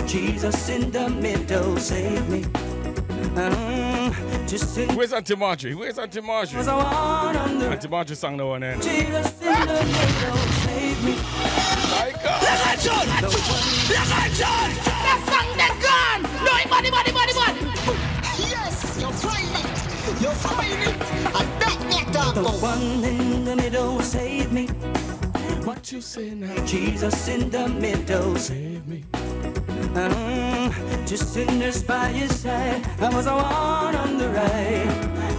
Jesus in the middle, save me. Where's Auntie Marjorie? Where's Auntie Marjorie? Auntie Marjorie sang the one then. Jesus in the middle, save me. My God. Let's go, John. That song that gone. No, money. Yes, you're finding it. I bet me dog. The one in the middle, save me. What you say now? Jesus in the middle, Save me. Just sinners by his side. I was the one on the right.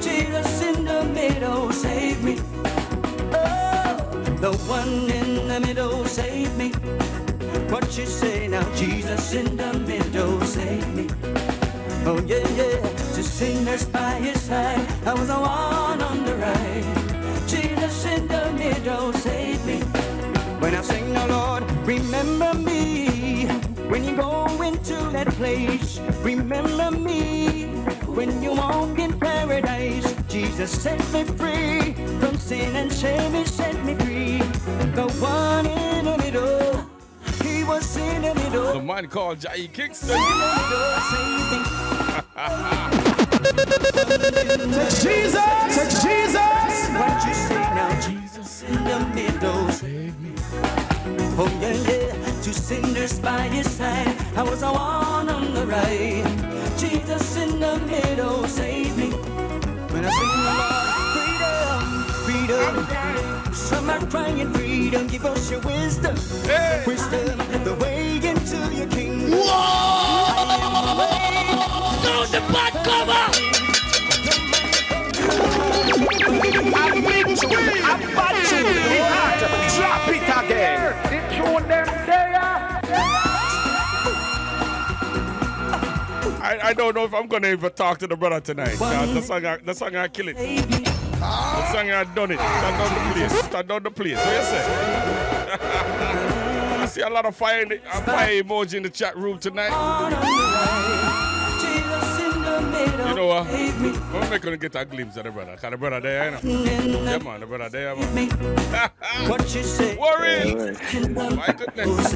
Jesus in the middle, save me. Oh, the one in the middle, save me. What you say now? Jesus in the middle, save me. Oh yeah. Just sinners by his side. I was the one on the right. Jesus in the middle, save me. When I sing, oh Lord, remember me. When you go into that place, remember me. When you walk in paradise, Jesus set me free. From sin and shame, he set me free. The one in the middle, he was in the middle. The man called Jai Kingston. Jesus! What you say now? Jesus in the middle, save me. Oh yeah. Two sinners by his side. I was the one on the right. Jesus in the middle, save me. When I sing the Lord, freedom. Some are crying freedom. Give us your wisdom. Hey. Wisdom, the way into your kingdom. Whoa! I am the way. So the bad cover. I'm big twin. I'm bad twin. Drop it again. I don't know if I'm gonna even talk to the brother tonight. The song I kill it. The song I done it. Stand down the place. What you say? I see a lot of fire emoji in the chat room tonight. You know what? I'm not gonna get a glimpse of the brother. Cause the brother there, you know. Yeah, man, the brother there, man. What you say? Worry! My goodness.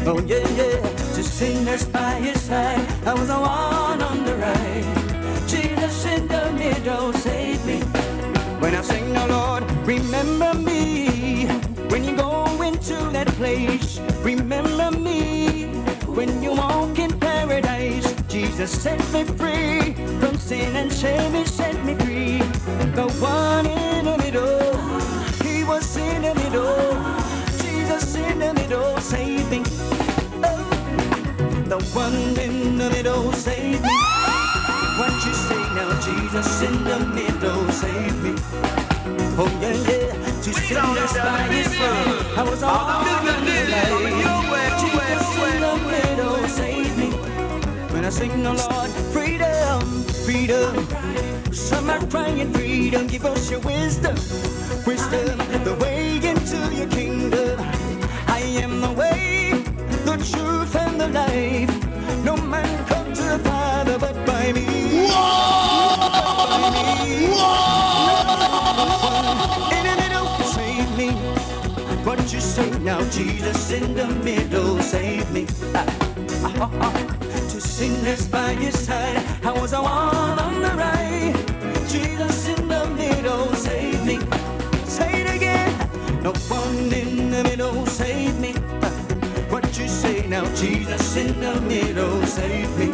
Oh yeah. Just sinners by his side. I was the one on the right. Jesus in the middle, save me. When I sing, oh Lord, remember me. When you go into that place, remember me. When you walk in paradise, Jesus set me free. From sin and shame, he set me free. The one in the middle, he was in the middle. Jesus in the middle, save me. Oh, the one in the middle, save me. What you say now? Jesus in the middle, save me. Oh yeah. To sinners by his side, I was all in the middle. Jesus in the middle, save me. When I sing, oh Lord, freedom. Some are crying freedom. Give us your wisdom, the way into your kingdom. I am the way, the truth, and the life. No man comes to the Father but by me. In the middle, save me. What you say now? Jesus in the middle, save me. To sinners by his side, I was the one on the right. Jesus in the middle, save me. Say it again. No one in the middle, save me. What you say now? Jesus in the middle, save me.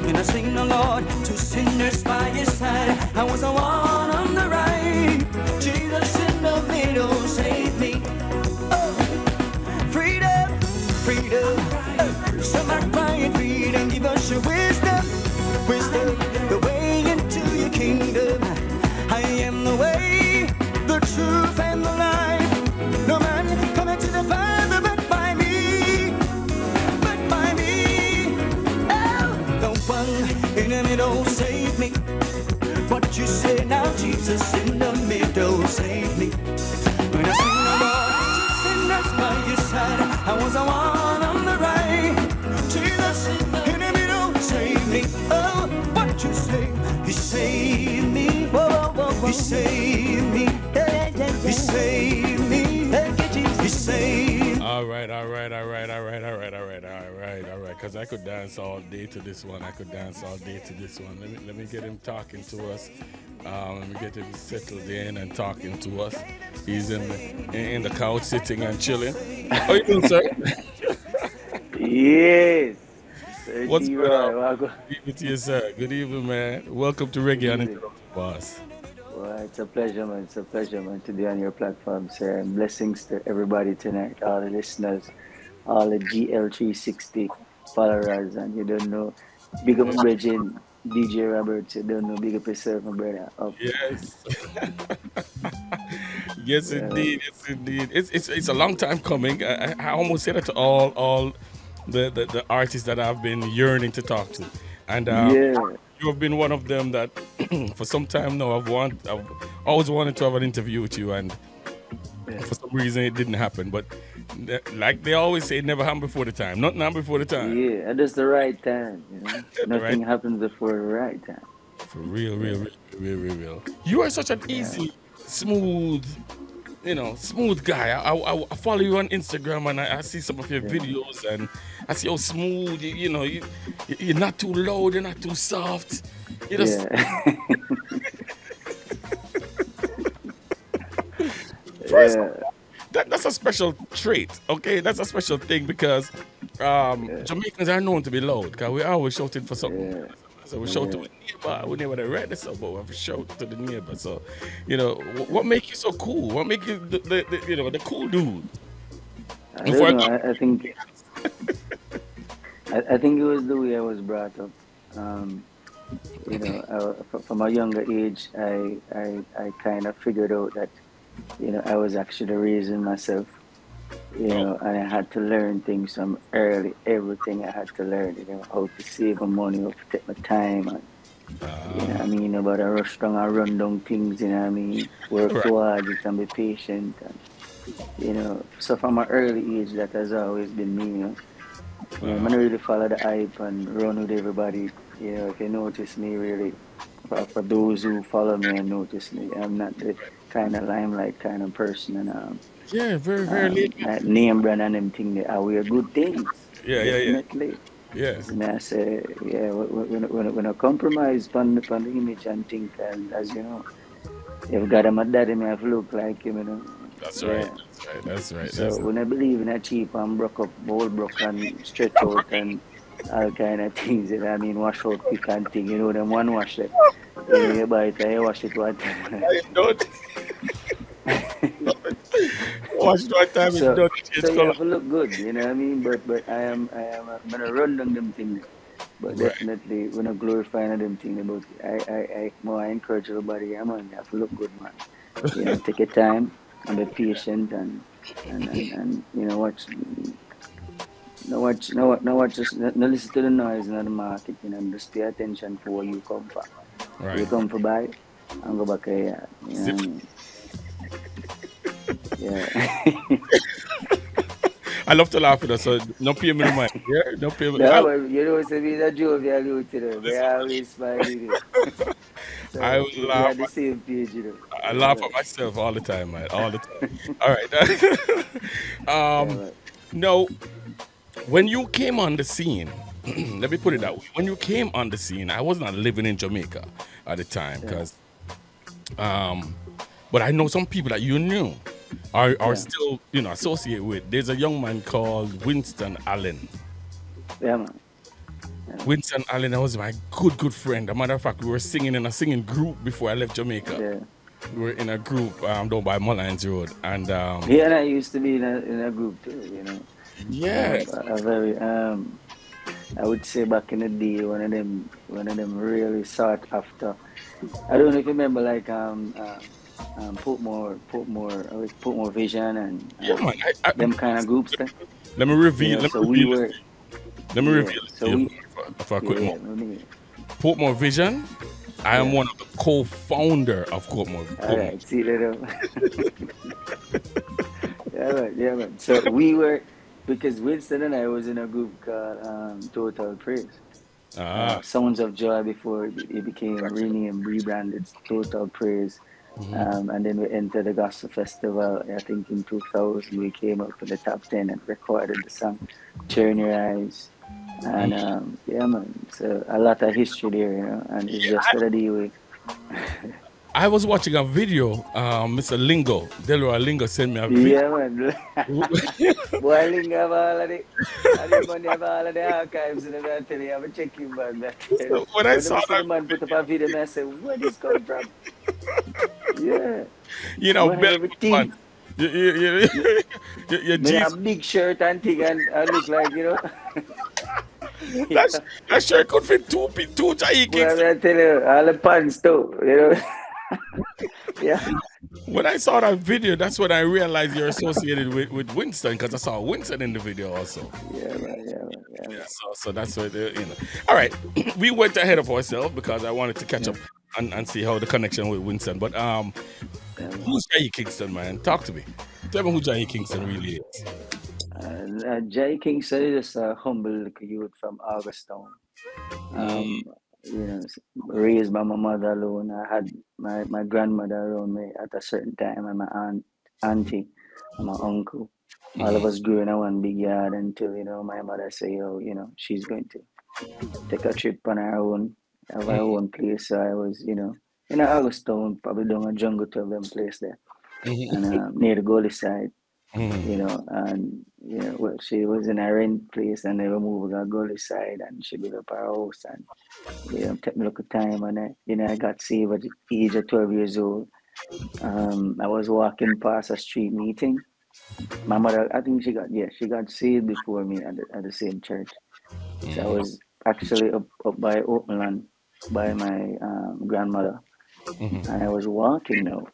And I sing the Lord, to sinners by his side. I was the one on the right. Jesus in the middle, save me. Oh, freedom. Some are crying freedom. Give us your wisdom, the way into your kingdom. I am the way, the truth, and the life. No man coming to the Father but by me. Oh, the one in the middle, save me. What you say now? Jesus in the middle, save me. When I sing the Lord, sinners by your side, I was the one on the right. Jesus in the middle, save me. Oh, what you say? You save me. You save me. You save me. You save me. All right. right. Because I could dance all day to this one. Let me get him talking to us. Let me get him settled in and talking to us. He's in the couch sitting and chilling. How you doing, sir? Yes. What's going on? Good evening to you, sir. Good evening, man. Welcome to Reggae Uninterrupted, boss. Well, it's a pleasure, man. It's a pleasure, man, to be on your platform, sir. And blessings to everybody tonight, all the listeners, all the GL360 followers, and you don't know, big up Bridging, DJ Roberts, you don't know, big up yourself, my brother. Up. Yes. Yes, indeed. It's a long time coming. I almost said it to all the artists that I've been yearning to talk to, and you have been one of them that for some time now I've always wanted to have an interview with you, and for some reason it didn't happen. But like they always say, it never happened before the time. Not now before the time. Yeah, and it's the right time. You know? Nothing happens before the right time. For real. You are such an easy, smooth guy. I follow you on Instagram, and I see some of your videos, and I see how smooth you're not too loud, you're not too soft. You just that's a special trait, okay? That's a special thing because Jamaicans are known to be loud because we always shouting for something. So we shout to the neighbor. We never read this, but we shout to the neighbor. So, what makes you so cool? What makes you the cool dude? I think it was the way I was brought up. From a younger age, I kind of figured out that I was actually raising myself. And I had to learn things from early. Everything I had to learn, how to save my money, how to take my time, and about to rush down and run down things. Work towards it and be patient, and So from an early age, that has always been me. I don't really follow the hype and run with everybody. If you notice me, really, for those who follow me and notice me, I'm not the kind of limelight kind of person, and very that name brand and them thing, they are good things. Definitely. And I say, when I compromise on the image and think, and as you know, if God and my daddy may have look like him, That's right. So when I believe in a cheap and broke and stretch out and all kind of things, wash out quick and thing, them one wash it. You buy it, I wash it one time. I don't. Wash it one time, so you have to look good, but I'm gonna run down them things. But definitely when I glorify them things about I encourage everybody, you have to look good, man. Take your time and be patient and watch. Just listen to the noise in the market, and just pay attention for where you come from. Right. You come for buy and go back here. I love to laugh at us, so no pay me no mind. Yeah, no pay me. It's a jovial youth, They always smiling. So I would laugh. On the same page, I laugh at myself all the time, man. All the time. All right. No, when you came on the scene, let me put it that way. When you came on the scene, I was not living in Jamaica at the time, because, but I know some people that you knew are still, associated with. There's a young man called Winston Allen. Yeah, man. Winston Allen was my good friend. As a matter of fact, we were singing in a singing group before I left Jamaica. Yeah. We were in a group down by Mullines Road, and and I used to be in a group too. Yeah. A very I would say back in the day, one of them really sought after. I don't know if you remember, like Portmore Vision and them kind of groups. Let me reveal. Let me reveal. So for a quick moment. Portmore Vision. I am one of the co-founder of Portmore. All right, see that. Yeah, man. So we were, because Winston and I was in a group called Total Praise. Sounds of Joy before it became renamed, rebranded Total Praise. And then we entered the Gospel Festival. I think in 2000 we came up to the top 10 and recorded the song "Turn Your Eyes." And yeah, man, so a lot of history there, you know, and it's just the way. I was watching a video, Mr. Lingo, Delroy Lingo sent me a video. Yeah, man. Boy, Lingo have all of the money, have all of the archives, and I tell you, I'm checking, man. So when I saw the that, man put up a video, and I said, where this come from? Yeah. you know, Man, everything. Your Me a big shirt and thing, and I look like, you know. that shirt could fit two giant Kingston. Well, I tell you, all the pants too, you know. Yeah. When I saw that video, that's when I realized you're associated with Winston, because I saw Winston in the video also. Yeah, man, yeah. So that's what, you know. All right, we went ahead of ourselves because I wanted to catch up and see how the connection with Winston. But who's Jay Kingston, man? Talk to me. Tell me who Jay Kingston really is. Jay Kingston is a humble little youth from Augustown. You know, raised by my mother alone. I had my grandmother around me at a certain time, and my auntie, and my uncle. All of us grew in one big yard until, you know, my mother said, oh, you know, she's going to take a trip on her own, have her own place. So I was, you know, in Augustown, probably down a jungle 12 them place there, and near the gully side. You know, and you know, well, she was in a rent place, and they were moving a gully side, and she built up her house, and you know, took me a little time, and I got saved at the age of 12 years old. I was walking past a street meeting. My mother, I think she got saved before me at the same church. So I was actually up by Oakland by my grandmother, and I was walking now.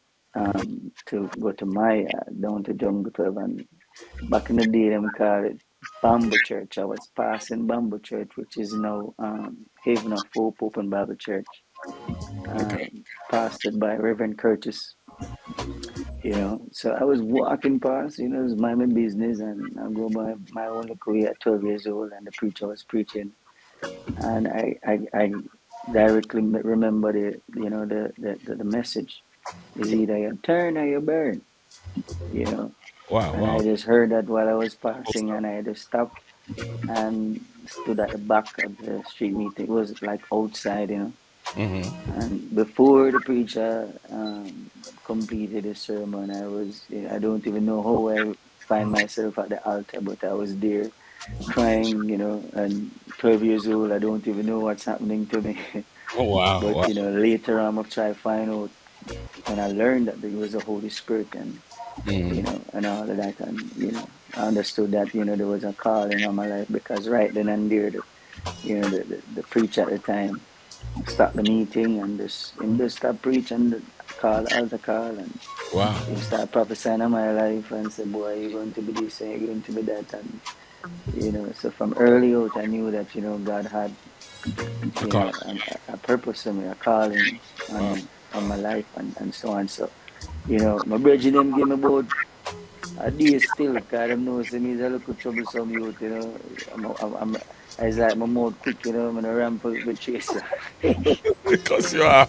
To go to my down to Jungle 12, and back in the day them call it Bamboo Church. I was passing Bamboo Church, which is now Haven of Hope Open Bible Church, pastored by Reverend Curtis. You know, so I was walking past, you know, it was my business, and I go by my own career at 12 years old, and the preacher was preaching, and I directly remember the message. Is either you turn or you burn, you know. Wow. I just heard that while I was passing, and I just stopped and stood at the back of the street meeting. It was like outside, you know. And before the preacher completed the sermon, I don't even know how I find myself at the altar, but I was there crying, you know, and 12 years old, I don't even know what's happening to me. Oh, wow. But, you know, later on, I'll try to find out. When I learned that there was a Holy Spirit, and you know, and all of that, and you know, I understood that, you know, there was a calling on my life, because right then and there, the preacher at the time stopped the meeting and just stopped preaching, altar call, and he started prophesying on my life and said, boy, you're going to be this and you're going to be that, and you know, so from early out I knew that, you know, God had a purpose for me, a calling on my life, and so on. So, you know, my brethren them give me about a day still, because them know me is a little troublesome youth, you know. It's like my mouth quick, you know, I'm gonna ramp up with chaser. Because you are.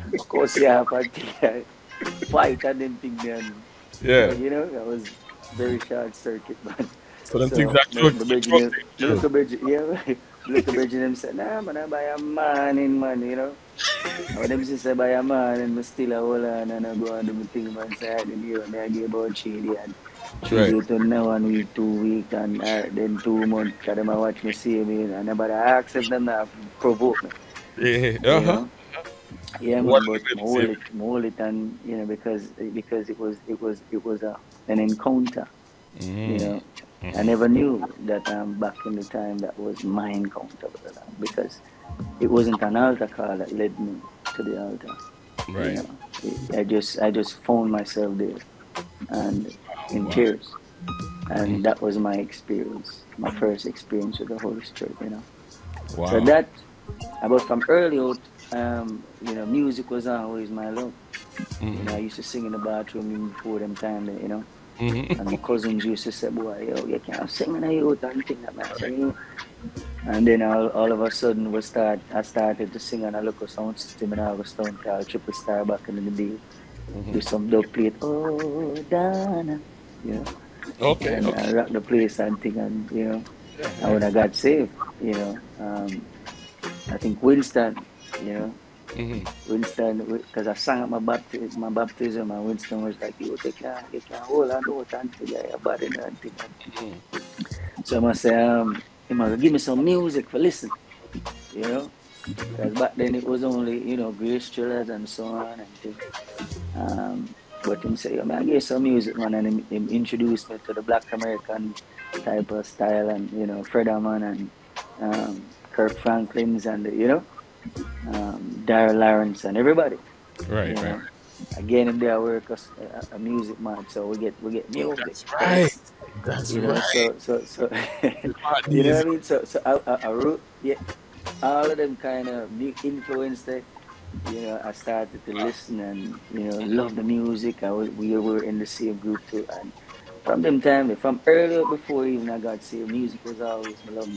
Because you have, I think I fight and then think then. Yeah. But, you know, that was very short circuit, man. So them things that little bridge them said, nah, man, I buy a man in, man, you know. When them say buy a man, and I still a hold on, and I go and do my thing man side, and you know, I give about 3 days, and 3 days to now, 1 week, 2 weeks, and then 2 months, because them watch me see me, and nobody ask if them not provoke me. Yeah, you know? Yeah, man, but hold it, and you know, because it was an encounter, you know. I never knew that back in the time that was my encounter with the Lord, because it wasn't an altar call that led me to the altar. Right. You know? I just found myself there, and in tears, and that was my experience, my first experience with the Holy Spirit. You know. Wow. So that, but from early out, you know, music was always my love. You know, I used to sing in the bathroom before them time, you know. And my cousins used to say, boy, yo, you can't sing in the youth and things like that. So, and then all of a sudden I started to sing on a local sound system in Augustown called Triple Star back in the day. do some dub plate. Oh, Dana, you know. Okay. And Okay. rock the place and thing, and you know, and when I got saved, you know, I think Winston, you know, Winston, because I sang at my baptism, and Winston was like, you can hold on to it until your body and thing. So I must say, he must give me some music for listen, you know, because back then it was only, you know, Grace Chillers and so on and things. But him say, man, I gave some music, man, and him introduced me to the Black American type of style, and you know, Fredderman and Kirk Franklin's, and you know, Daryl Lawrence and everybody. Right. Right. Again, in there, I work a music man, so we get music. That's right. That's you know, right. So you know what I mean. So I wrote, yeah, all of them kind of influenced it. You know, I started to listen and, you know, love the music. We were in the same group too. And from them time, from earlier before even I got saved, music was always my love.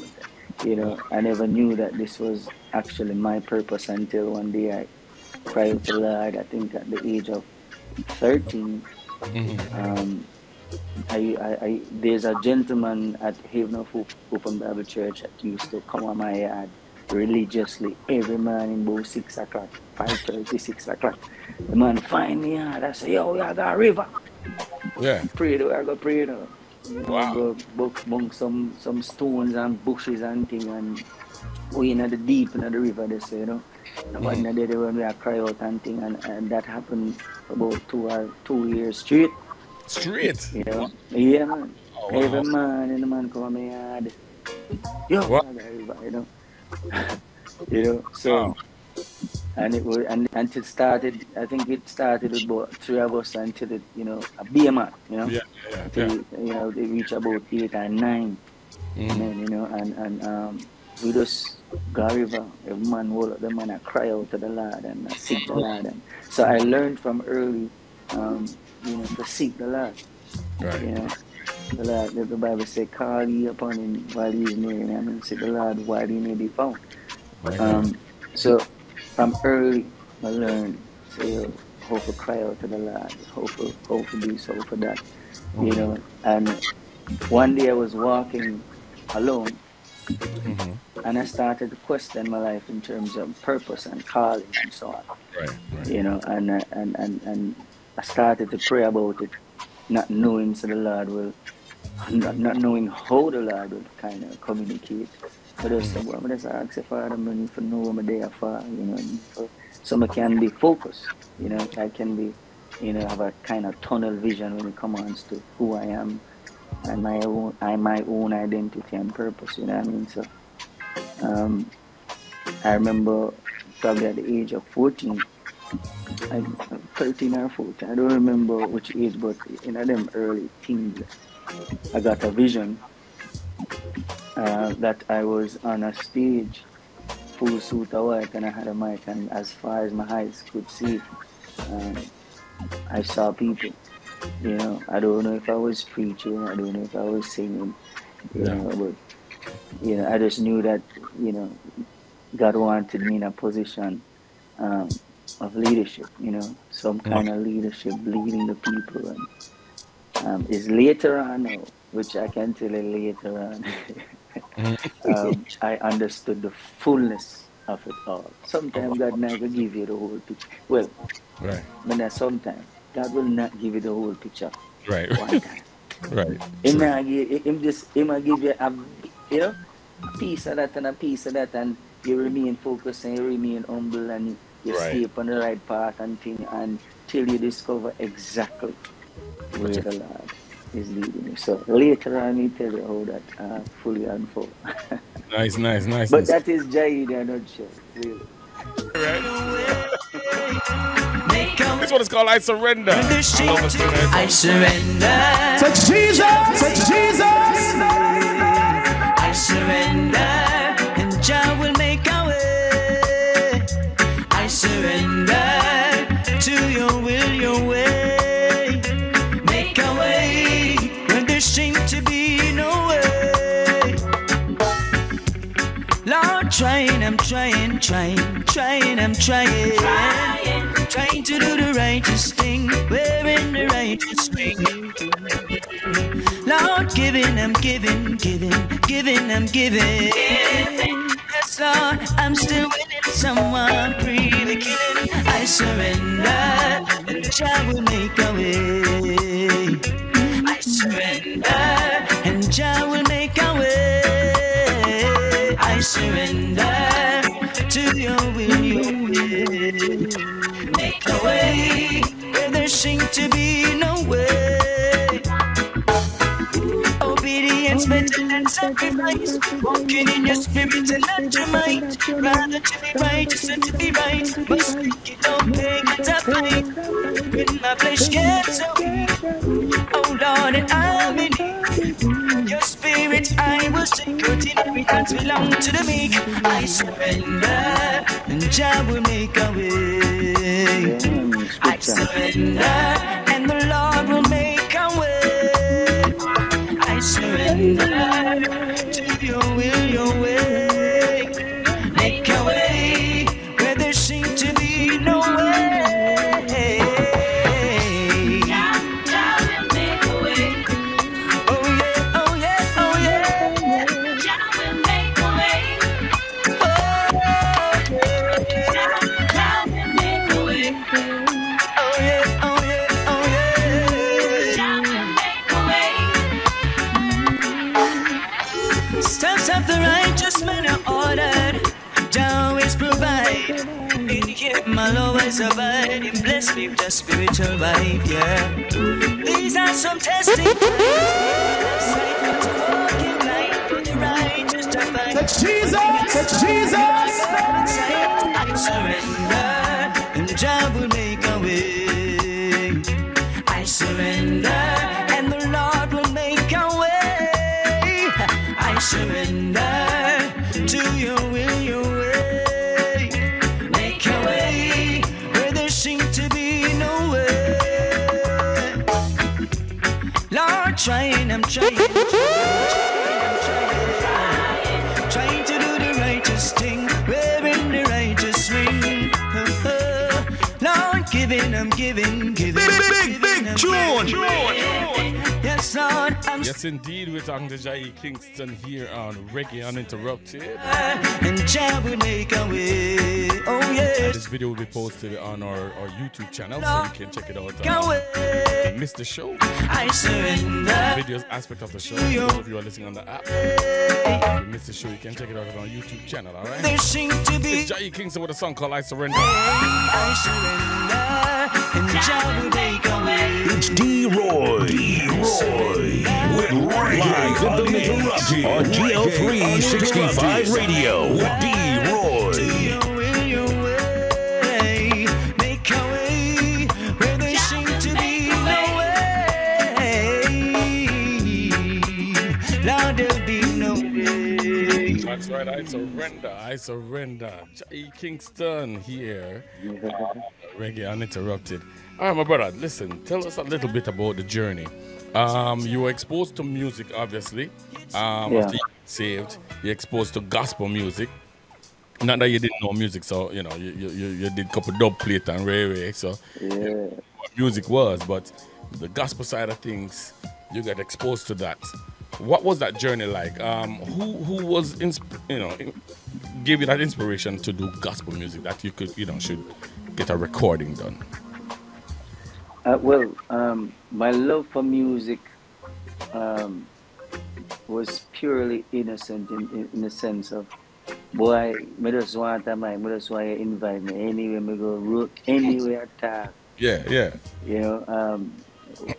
You know, I never knew that this was actually my purpose until one day I cried out to the Lord. I think at the age of 13, there's a gentleman at Haven of Hope Open Bible Church that used to come on my yard religiously every morning about 6 o'clock, 5:30, 6 o'clock. The man find me out. I say, yo, we got a river. Yeah. Pray though, I go pray though. Wow. Go bunk some stones and bushes and thing, and we in the deep in the river, they say, you know. But in the day when we are cry out and thing, and that happened about 2 years straight. Straight? You know? Yeah, man. Oh, wow. Every man, the man come on my yard. Yo, I got a river, you know. You know, so and it was until it started. I think it started with about 3 of us until it, you know, a BMR, you know, until you know they reach about 8 and 9, and then, you know, and we just go river. Every man hold up the man and cry out to the Lord and seek the Lord. And so I learned from early, you know, to seek the Lord. Right. You know. The Lord, the Bible says, call ye upon him while he is near, and I say the Lord while he may be found. So from early I learned how to cry out to the Lord, how to do so for that. You know, and one day I was walking alone, and I started to question my life in terms of purpose and calling and so on. Right. You know, and I started to pray about it, not knowing so the Lord will, not knowing how the Lord will kind of communicate. But there's some I'm just ask if I need to know what I'm there for, you know, so I can be focused, you know, I can be, you know, have a kind of tunnel vision when it comes to who I am and my own identity and purpose, you know what I mean? So I remember probably at the age of 14, 13 or 14, I don't remember which age, but in them early teens, I got a vision that I was on a stage, full suit of white, and I had a mic, and as far as my eyes could see, I saw people. You know, I don't know if I was preaching, I don't know if I was singing, you know, but, you know, I just knew that, you know, God wanted me in a position of leadership, you know, some kind of leadership, leading the people. And is later on now, which I can tell you later on, I understood the fullness of it all. Sometimes God never give you the whole picture. Well, but sometimes God will not give you the whole picture. Right. One time. Right. He might give you a piece of that and a piece of that, and you remain focused and you remain humble and you stay on the right path and thing until you discover exactly where the Lord is leading you. So later on, I tell you how that fully unfold. Nice. But that is Jai in a nutshell, really. Right. This one is called I Surrender. I surrender. To Jesus, to Jesus. I surrender, and Jah will make a way. I surrender to your will, your way. Make a way when there seems to be no way. Lord, I'm trying. trying to do the righteous thing, wearing the righteous ring. Lord, giving, I'm giving, giving, I'm giving. Yes, Lord, I'm still winning. Someone really killing. I surrender, and Jah will make a way. I surrender, and Jah will make a way. I surrender to your will, your way. Make a way where there seems to be no way. Obedience better than sacrifice. Walking in your spirit and not your mind. Rather to be righteous than to be right. But speak it don't pay it a fight. When my flesh gets so weak, oh Lord, and I'm in need. Your spirit I will sing. Your inheritance belong to the meek. I surrender, and Jah will make a way. I surrender, and the Lord will make a way. I surrender to your will, your way. Make a way where there seems to be no way. Jah will make a way. Oh yeah, oh yeah, oh yeah. Jah will make a way. Oh yeah. Jah will make a way. Oh yeah, oh yeah, oh yeah. Jah will make a way. Steps of the righteous man are ordered. Jah always provide. In Him I'll always abide. Him bless me with a spiritual vibe, yeah. These are some testing times. Excitement to walk in light for the righteous to find. Jesus, Jesus. I surrender, and Jah will make a way. I surrender, and the Lord will make a way. I surrender to your will, your way. Make a way where there seems to be no way. Lord, trying, I'm trying, trying to do the righteous thing, wearing the righteous ring. Lord, giving, I'm giving, Big tune. Yes, Lord, I'm Yes, indeed, we're talking to Jai Kingston here on Reggae Uninterrupted. and Jah will make a way. Oh yeah. This video will be posted on our YouTube channel, so you can check it out. If you missed the show, I surrender. videos aspect of the show. For those of you who are listening on the app, if you missed the show, you can check it out on our YouTube channel. All right. There seems to be. It's Jai Kingston with a song called "I Surrender." I surrender, and Jah will make a way. It's D-Roy. With live Uninterrupted on GL365 Radio with D-Roy. Your will, your way. Make a way where there seems to be no way. Lord, there'll be no way. That's right. I surrender. I surrender. Jai Kingston here, Reggae Uninterrupted. All right, my brother. Listen, tell us a little bit about the journey. You were exposed to music, obviously. After you got saved, you're exposed to gospel music. Not that you didn't know music, so you know you did a couple dub plate and Ray, so you know what music was. But the gospel side of things, you got exposed to that. What was that journey like? Who was gave you that inspiration to do gospel music that you could should get a recording done? My love for music was purely innocent in the sense of, boy, I just want to I just want to invite me anywhere I go, anywhere I talk. Yeah. You know,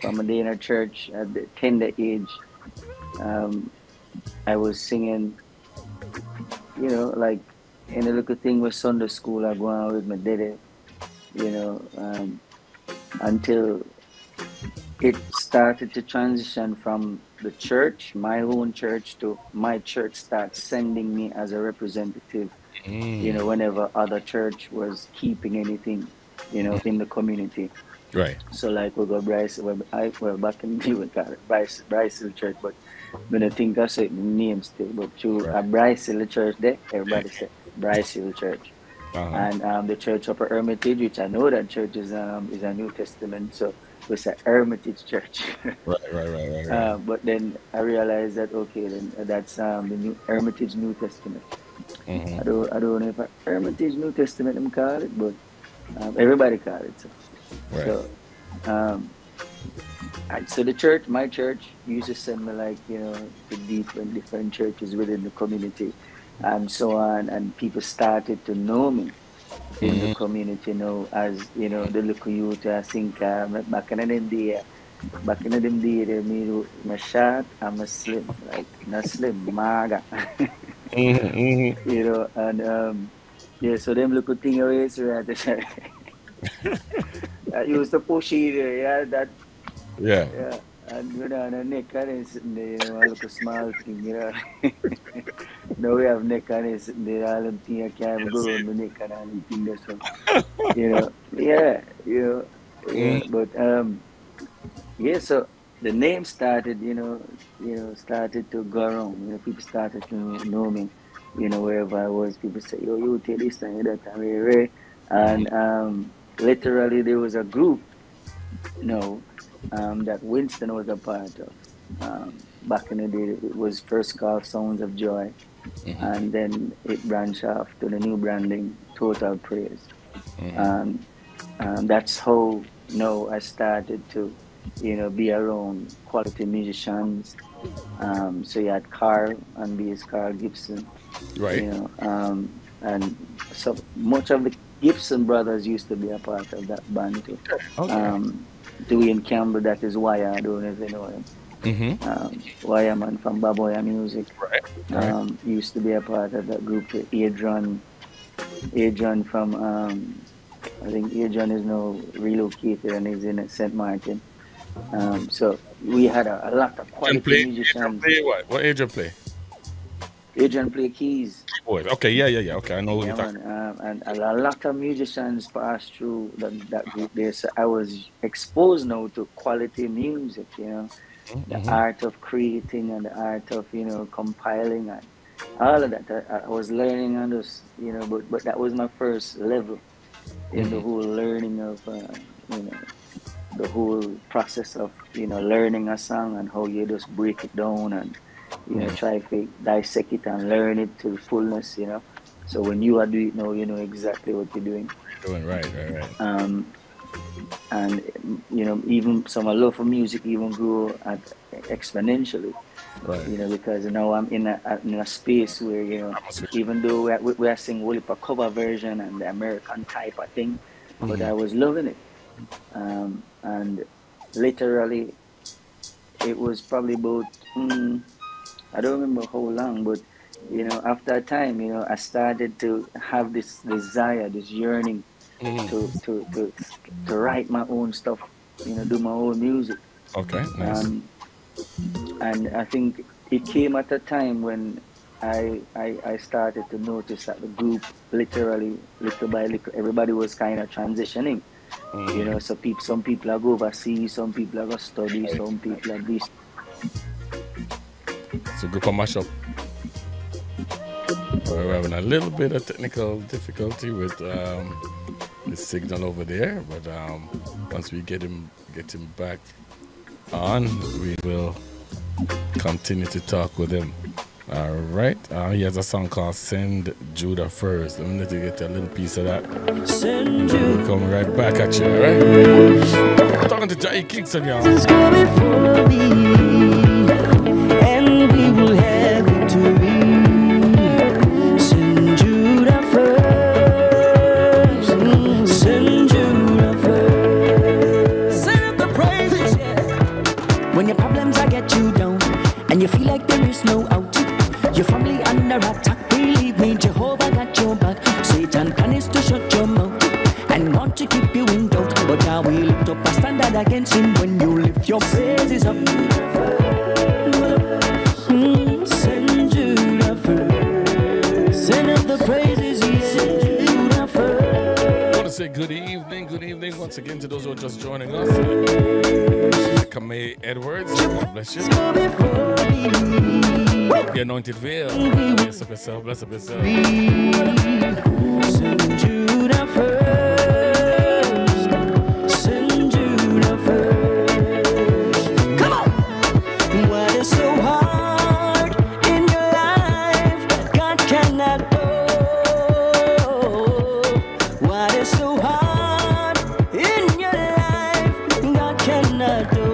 from a day in a church at the tender age, I was singing, like in a little thing with Sunday school, I go on with my daddy, until it started to transition from the church, my own church, to my church starts sending me as a representative, whenever other church was keeping anything, in the community. Right. So like we go back in the day we call it Bryce Hill Church, but when I think I say the name still, but to a Bryce Hill Church there, everybody said Bryce Hill Church. And the Church Upper Hermitage, which I know that church is a New Testament, so it's a Hermitage church. Right. But then I realized that okay, then that's the New Hermitage New Testament. I don't know if a Hermitage New Testament them call it, but everybody call it so. So the church, my church, used to send me like to different churches within the community, and so on, and people started to know me in the community now as the local youth. I think back in them day, me short, I'm a slim, like not slim, maga. And so them look good thing away, so I used to push it, Yeah. And on the neck and it's sitting there, I look a small thing, Now we have neck and it's sitting there, all them things I can't go around the neck and all them things, so, but so the name started, started to go around, people started to know me, wherever I was, people say, yo, you take this and that and and literally there was a group, that Winston was a part of. Back in the day, it was first called Sounds of Joy, and then it branched off to the new branding, Total Praise. That's how I started to, be around quality musicians. So you had Carl and bass, Carl Gibson, right? And so much of the Gibson brothers used to be a part of that band too. Okay. Dwayne Campbell, that is Wire, I don't know if you know him. Wire man from Baboya Music. Right. Used to be a part of that group. Adrian from, I think Adrian is now relocated and is in St. Martin. So we had a lot of quality musicians. Adrian play what? What Adrian play? Adrian play keys. Boys. Okay, yeah. Okay, I know what you're talking about. And a lot of musicians passed through that group there. So I was exposed now to quality music, the art of creating and the art of, compiling and all of that. I was learning on this, but that was my first level in the whole learning of, the whole process of, learning a song and how you just break it down and, try to dissect it and learn it to the fullness, So when you are doing it now, you know exactly what you're doing. Right. And even some love for music even grew exponentially, right? Because now I'm in a space where even though we are singing a cover version and the American type of thing, but I was loving it, and literally it was probably about I don't remember how long, but after a time, I started to have this desire, this yearning to write my own stuff, do my own music. Okay, nice. And I think it came at a time when I started to notice that the group literally, little by little, everybody was kind of transitioning. So some people are go overseas, some people are go study, some people are this. So go come mash up. We're having a little bit of technical difficulty with the signal over there, but once we get him back on, we will continue to talk with him. All right. He has a song called "Send Judah First." I'm going to get a little piece of that. Send Judah. We'll come right back at you. All right. I'm talking to Jai Kingston, y'all. It's coming for me, and we will have victory. Send Judah first. Send Judah first. Send up the praises, yeah. When your problems I get you down, and you feel like there is no out. Your family under attack, believe me, Jehovah got your back. Satan plans to shut your mouth and want to keep you in doubt, but I will lift up a standard against him when you lift your praises up. Send Judah first. Send up the praises, yeah. Judah first. say good evening once again to those who are just joining us. Kamei Edwards, God bless you. The Anointed Veil, bless up yourself, bless up yourself. Send Judah first, send Judah first. Come on! What is so hard in your life, God cannot do. What is so hard in your life, God cannot do.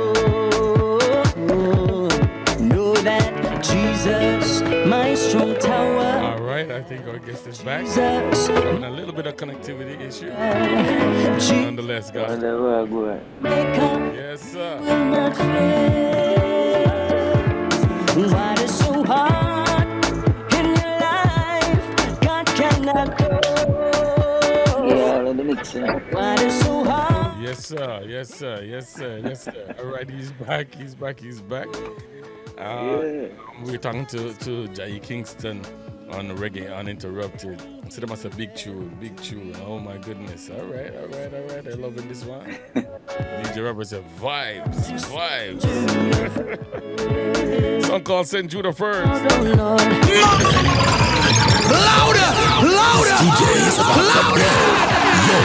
Know that Jesus, my strong tower. All right, I think our guest is back. Having a little bit of connectivity issue. Nonetheless, guys. Yes, sir. What is so hard in your life, God cannot do. What is so hard? Yes, sir. Yes, sir. Yes, sir. Yes, sir. All right, he's back. He's back. He's back. We're talking to Jai Kingston on Reggae Uninterrupted. So that was a big tune, big tune. Oh my goodness. All right. I'm loving this one. DJ Robert said vibes. Song called Send Judah First. Louder! DJ is about to blow. Yo.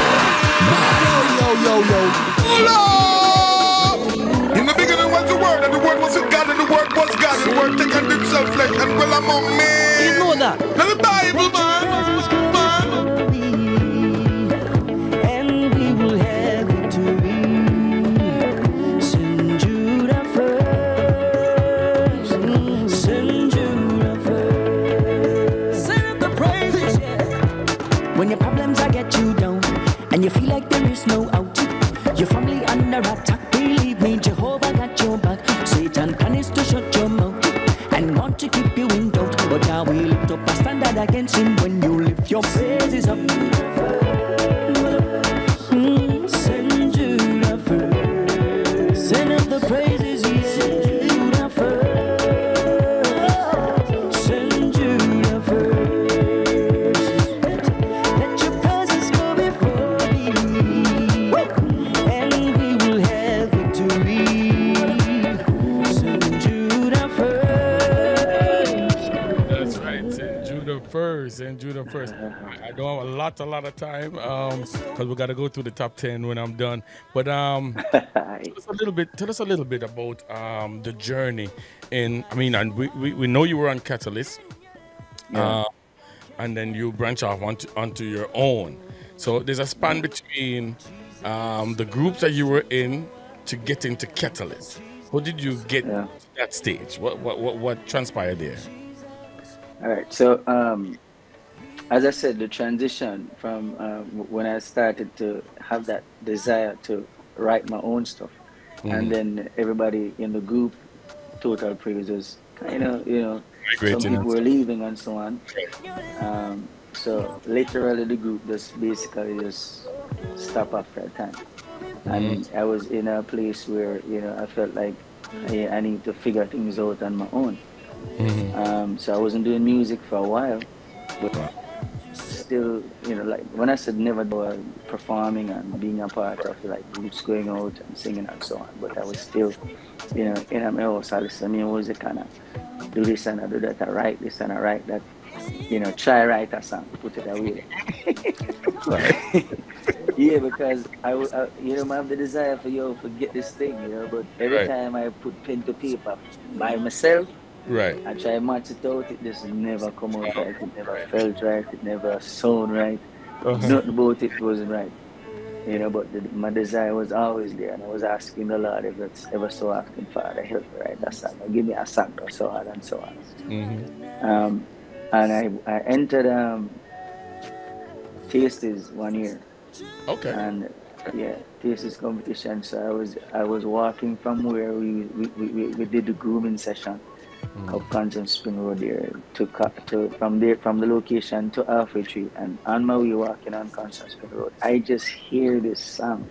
In the beginning was the word, and the word was with God, and the word was God, and the word taken himself flesh and dwell among men. You know that? Now the Bible, man. And we will have victory. Send Judah first. Send Judah first. Send up the praises, yeah. When your problems are get you down, and you feel like there is no out, your family under attack, believe me, Jehovah got your back. Satan plans to shut your mouth and want to keep you in doubt, but I will lift up a standard against him when you lift your praises up. Send Judah first. Send up the praises, yeah. Judah first. Send Judah first. Let your presence go before me, and we will have victory. Send Judah first. That's right. Send Judah first. I don't have a lot of time because we got to go through the top 10 when I'm done. But tell us a little bit about the journey. And we know you were on Catalyst, and then you branch off onto your own. So there's a span between the groups that you were in to get into Catalyst. How did you get to that stage? What transpired there? All right. So, as I said, the transition from when I started to have that desire to write my own stuff, and then everybody in the group, Total Praises, some people were leaving and so on. So literally, the group just basically stopped after a time, and I was in a place where I felt like I need to figure things out on my own. So I wasn't doing music for a while, but still, like when I said never performing and being a part of like groups going out and singing and so on, but I was still, in my house, I listen to music and I do this and I do that, I write this and I write that, try write a song, put it away. Yeah, because I have the desire for get this thing, but every time I put pen to paper by myself, I try to match it out, it just never come out right, it never felt right, it never sound right, nothing about it wasn't right, but my desire was always there, and I was asking the Lord ever so often, Father, help me write that song, or give me a song, or so on and so on. And I entered Tasties one year. Okay. And Tasties competition. So I was walking from where we did the grooming session of Kingston Spring Road there from the location to Halfway Tree, and on my way walking on Kingston Spring Road, I just hear this song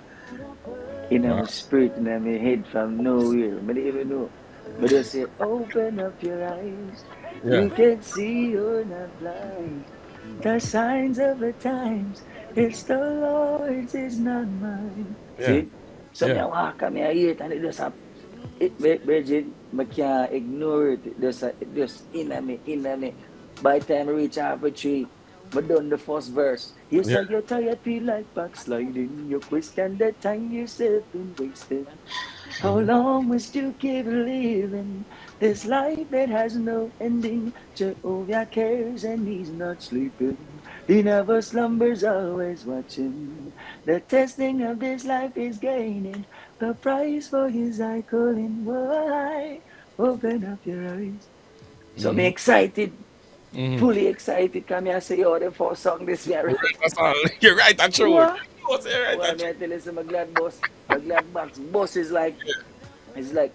in my spirit in my head from nowhere. I didn't even know. But they say, open up your eyes You can see you're not blind. The signs of the times, it's the Lord's, it's not mine. Yeah. See? So me walk and me hear it and it just Bridget, I can't ignore it. It just in me. By the time I reach halfway tree, I done the first verse. You say you're tired, feel like backsliding. You question the time yourself been wasted. How long must you keep living this life that has no ending? Jehovah cares and he's not sleeping. He never slumbers, always watching. The testing of this life is gaining. The price for his eye calling. Why? Open up your eyes. So I'm excited, fully excited. Come here, say, oh, the first song this year, right? That's all. You're right, that's true. What? Right, Well, that's me I tell you, some my glad box is like, it's like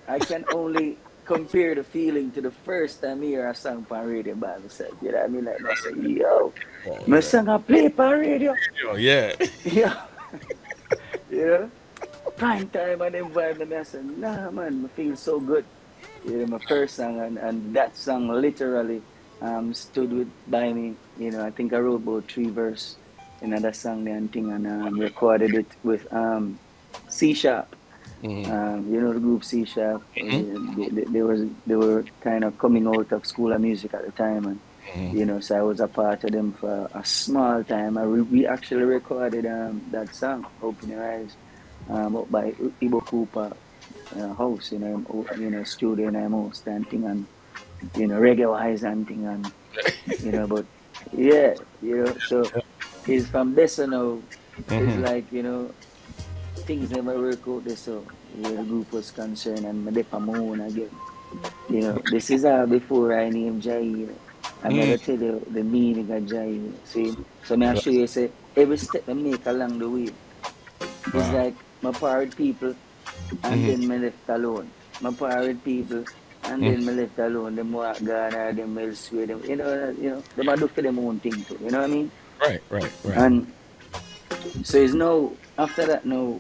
I can only compare the feeling to the first time I hear a song on radio by myself. You know what I mean? Like I say, yo, my song I play on radio. true. Yeah. Yeah. You know? Prime time and environment. I said, nah man, I feel so good. You know, my first song and that song literally stood by me. You know, I think I wrote about 3 verse in that song and thing and recorded it with C Sharp. You know the group C Sharp. They were kind of coming out of School of Music at the time, and you know, so I was a part of them for a small time. We actually recorded that song, "Open Your Eyes," up by Ibo Cooper house, you know, studio and host and thing, and you know, reggae wise and thing, and you know, but yeah, you know, so he's from this, you know, it's like, you know, things never work out there, so where the group was concerned, and my dip on my own again. You know, this is all before I named Jai, you know. I'm gonna tell you the meaning of Jai, you know. See, so may I show you, say, every step I make along the way, it's like my parried people, and then me left alone. My parried people, and then me left alone. Them walk gone or them elsewhere. Them, you know, them I do for them own thing too. You know what I mean? Right. And so it's now after that now.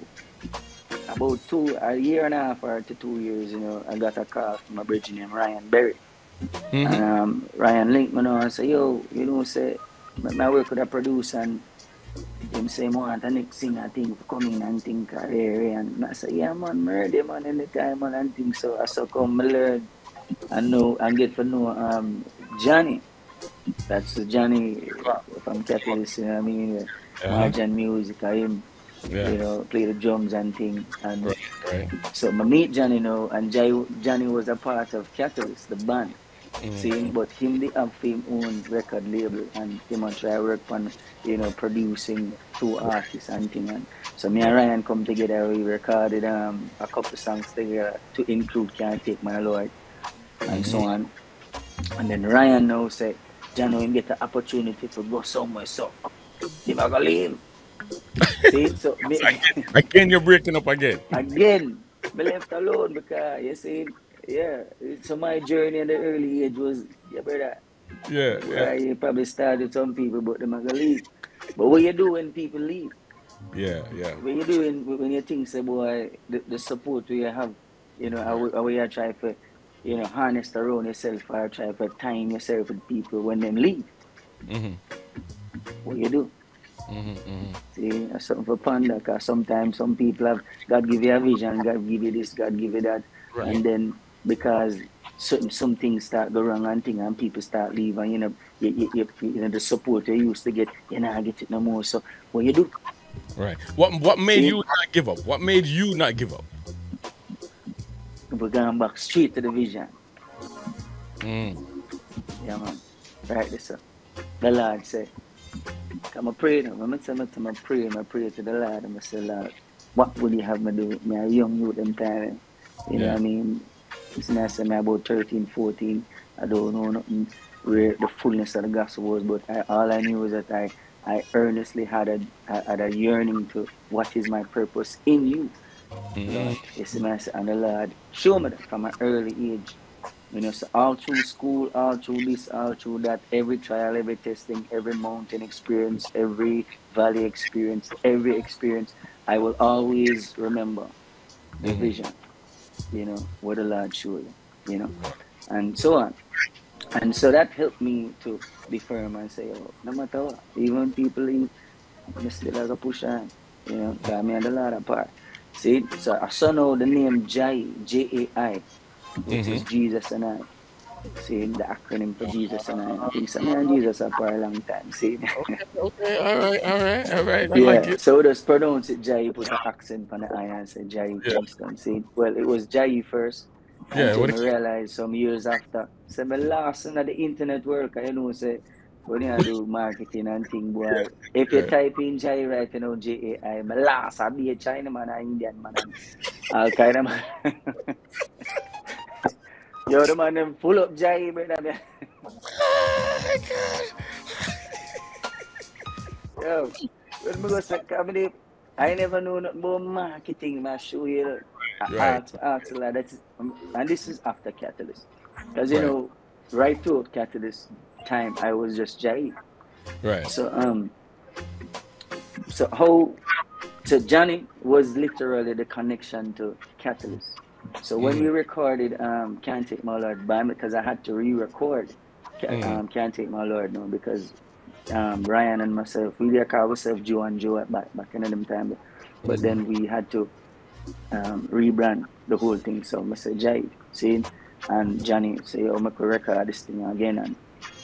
About a year and a half or to 2 years, you know, I got a call from a bridge named Ryan Berry. And Ryan linked me now and said, yo, you know, say, I work with a producer and him say, I want a next singer thing for coming and think career. And I said, yeah, man, I'm ready, man, anytime, man, and think so. I saw come learn and know and get to know Johnny. That's Johnny from Catalyst, you know what I mean? Margin Music, him. You know, play the drums and thing, and so I meet Johnny now, and Johnny was a part of Catalyst, the band. See, but him they have him own record label, and him and try work on, you know, producing 2 artists and thing. And so me and Ryan come together. We recorded a couple songs together to include "Can't Take My Lord" and so on. And then Ryan now said, Johnny, him get the opportunity to go somewhere, so him I go leave. See, so me, again, you're breaking up again. Again, me left alone because you see, yeah. So my journey in the early age was, yeah, brother. Yeah. You probably started some people, but they're gonna leave. But what you do when people leave? Yeah. What you do when you think, say, boy, the support you have, you know, how you try for, you know, harness around yourself or try for time yourself with people when them leave. What you do? See, that's something for ponder, because sometimes some people have, God give you a vision, God give you this, God give you that, and then because some things start go wrong and people start leaving, you know, you know, the support you used to get, you know, I get it no more. So what you do? Right. What made you not give up? What made you not give up? We're going back straight to the vision. Yeah, man. Right, listen. The Lord said, I'm praying. I pray to the Lord. And I say, Lord, what would you have me do? Me a young youth them time. You know what I mean? It's nice to me about 13, 14. I don't know nothing where the fullness of the gospel was, but all I knew was that I earnestly had a yearning to what is my purpose in you. Lord, you see, and the Lord show me that from an early age. You know, so all through school, all through this, all through that, every trial, every testing, every mountain experience, every valley experience, every experience, I will always remember the vision, you know, what the Lord showed you know, and so on. And so that helped me to be firm and say, oh, no matter what, even people leave, I still have to push on. You know, because me and the Lord apart. See, so I saw now the name Jai, Jai, which is Jesus and I. See, the acronym for Jesus and I think so me and Jesus are for a long time. See? Okay, all right. I like Yeah, it. so just pronounce it Jai, put an accent on the I and say Jai Yeah, Kingston. See, well, it was Jai first yeah. until What I realized some years after. So my last in the internet work, I know say when you do marketing and thing, boy. If you yeah. type in Jai right, you know Jai, my last I be a China man, an Indian man, and all kind of man. Yo, the man them full up Jai, brother. Oh my God. Yo, when me go say comedy, I never know nothing about marketing. I show you. I Right, ask a lot. And this is after Catalyst, because you right, know, right through Catalyst time, I was just Jai. right. So so how so Johnny was literally the connection to Catalyst. So when we recorded Can't Take My Lord by because I had to re-record Can't Take My Lord now because Ryan and myself, we did call ourselves Joe and Joe back in them time. But then we had to rebrand the whole thing. So I said, Jai, see, and Johnny say, oh, I could record this thing again. And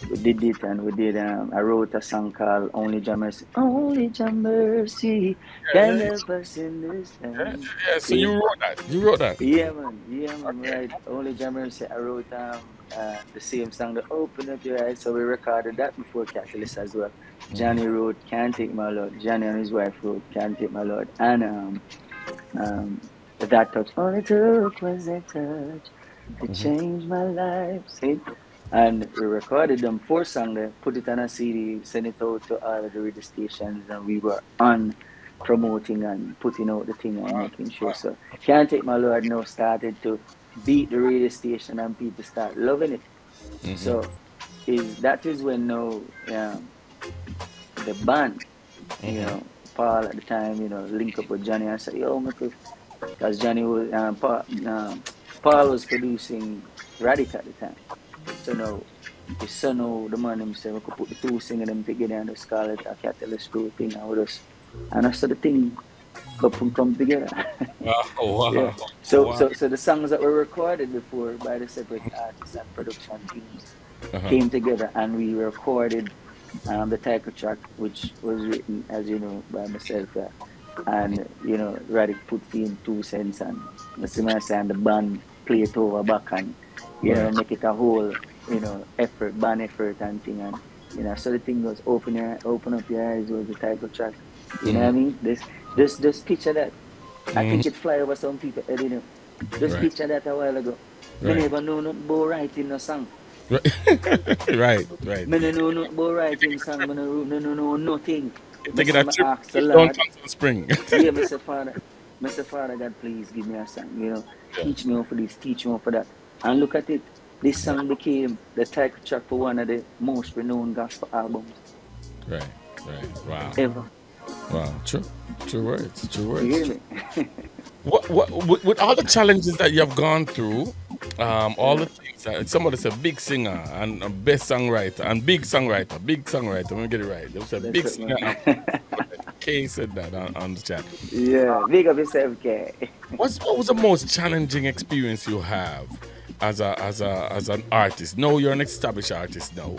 we did it and we did, I wrote a song called Only Jah Mercy. Only Jah Mercy Yeah, can yeah, help us in this yeah, time. yeah. So See? you wrote that. You wrote that. Yeah, man, Okay. right. Only Jah Mercy. I wrote the same song, the Open Up Your Eyes. So we recorded that before Catalyst as well. Johnny wrote Can't Take My Lord. Johnny and his wife wrote Can't Take My Lord. And that touch. All it took was a touch to change my life. See? And we recorded them 4 songs there, put it on a CD, sent it out to all of the radio stations, and we were on promoting and putting out the thing and making sure. So Can't Take My Lord now started to beat the radio station and people start loving it. So that is when now the band, Paul at the time, link up with Johnny and say, yo, because Johnny was Paul was producing Radical at the time. So now the son of the man himself, we could put the 2 singing them together and just call it a Catalyst Crew thing and we just and that's the thing come together. Oh Yeah. wow, So wow. so so the songs that were recorded before by the separate artists and production teams Uh-huh. came together and we recorded the title track which was written as you know by myself and Radic put in 2 cents and the band play it over back and Right. make it a whole effort band effort and thing and so the thing was open up your eyes was the title track. You know what I mean? This picture that I think it fly over some people head, Just Right. picture that a while ago. Me Right. never know nothing about writing no song. Right. Right. Me no know nothing about writing song. Me no know nothing. Me Taking say a me trip, ask the trip down Lord. Thompson Spring. Yeah, me say Father God, please give me a song. Yeah. Teach me for this, teach me for that. And look at it. This song became the title track for one of the most renowned gospel albums Right. Right. Wow. ever. Wow. True. True words. True You words. hear True. me? With all the challenges that you have gone through, all Yeah. the things that somebody said big singer and a best songwriter and big songwriter. Let me get it right. They said That's big it, singer. man. Kay said that on the chat. Yeah. Big up yourself, K. What was the most challenging experience you have as an artist? No, you're an established artist now.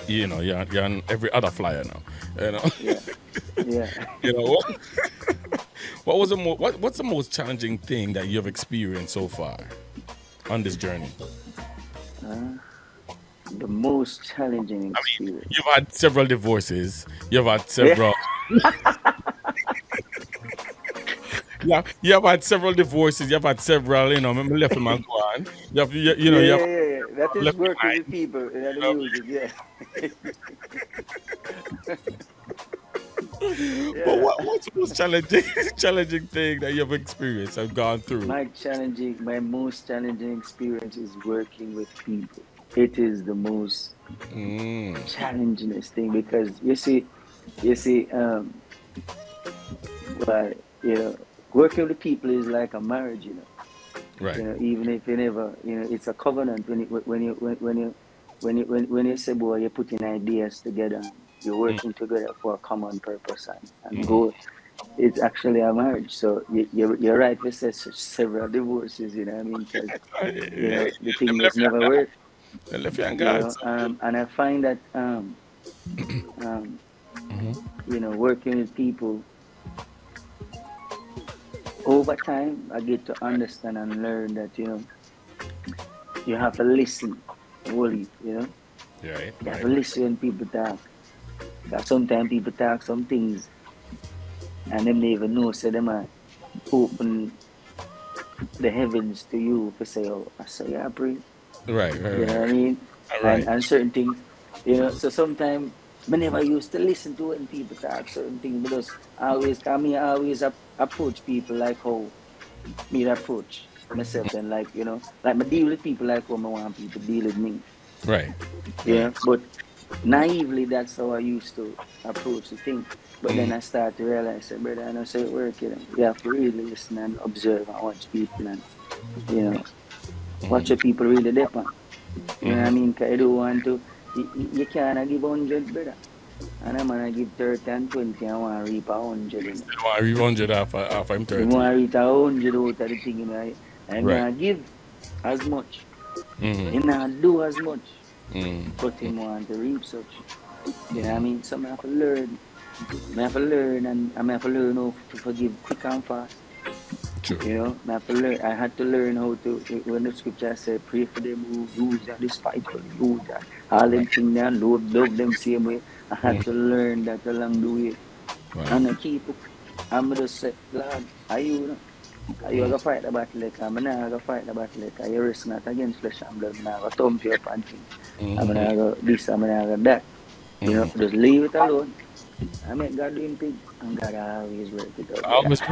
Yeah. You're on every other flyer now. Yeah. Yeah. What? What's the most challenging thing that you've experienced so far on this journey? The most challenging I mean, experience. you've had several divorces. You've had several. Yeah, you have had several divorces. You have had several. Me left him and go on. Yeah. That is left working behind. with people in the Um, music, yeah. But Yeah. what's the most challenging thing that you've experienced and gone through? My most challenging experience is working with people. It is the most challengingest thing because well, working with people is like a marriage, Right. You know, even if you never, you know, it's a covenant when you say, boy, you're putting ideas together, you're working together for a common purpose and goal. It's actually a marriage. So you're right. We said several divorces. You know what I mean? Because you know the thing Them just left you never on worked. God. Left you on You God. know, and I find that you know, working with people over time, I get to understand and learn that, you know, you have to listen fully, you know. Right. You have Right. to listen when people talk. Because sometimes people talk some things and them they even know, so they might open the heavens to you for say, oh, I say, yeah, pray. Right. You know Right. what I mean? Right. And certain things, you know, so sometimes I never used to listen to when people talk certain things because I always approach people like how me approach myself and like, you know, like I deal with people like how I want people to deal with me. Right. Yeah. Right. But naively that's how I used to approach the thing. But then I start to realize that brother, I know say it work, you know. You have to really listen and observe and watch people and, you know, watch what people really depend. You know what I mean? Cause you don't want to you can't give 100, brother. And I'm gonna give 30 and 20 and want to reap 100, you know. Still want to reap 100 off him You 30. want to reap 100 out of the thing, you know. I'm Right. gonna give as much. You not do as much. But him want to reap such. You know what I mean? So I have to learn. I have to learn and I have to learn how to forgive quick and fast. True. You know, I have to learn. I had to learn how to when the scripture said, "Pray for them who use and despitefully use and all them things and love them same way." I had to learn that along the way, Wow. and I keep. I'm just say, Lord, are you? Are you gonna fight the battle? Like I'm not gonna fight the battle. Like you wrestle not against flesh and blood. I'm not gonna thump you up and thing. I'm not gonna this. I'm not gonna that. You know, just leave it alone. I make God do him thing, and God always work it out, I brother. almost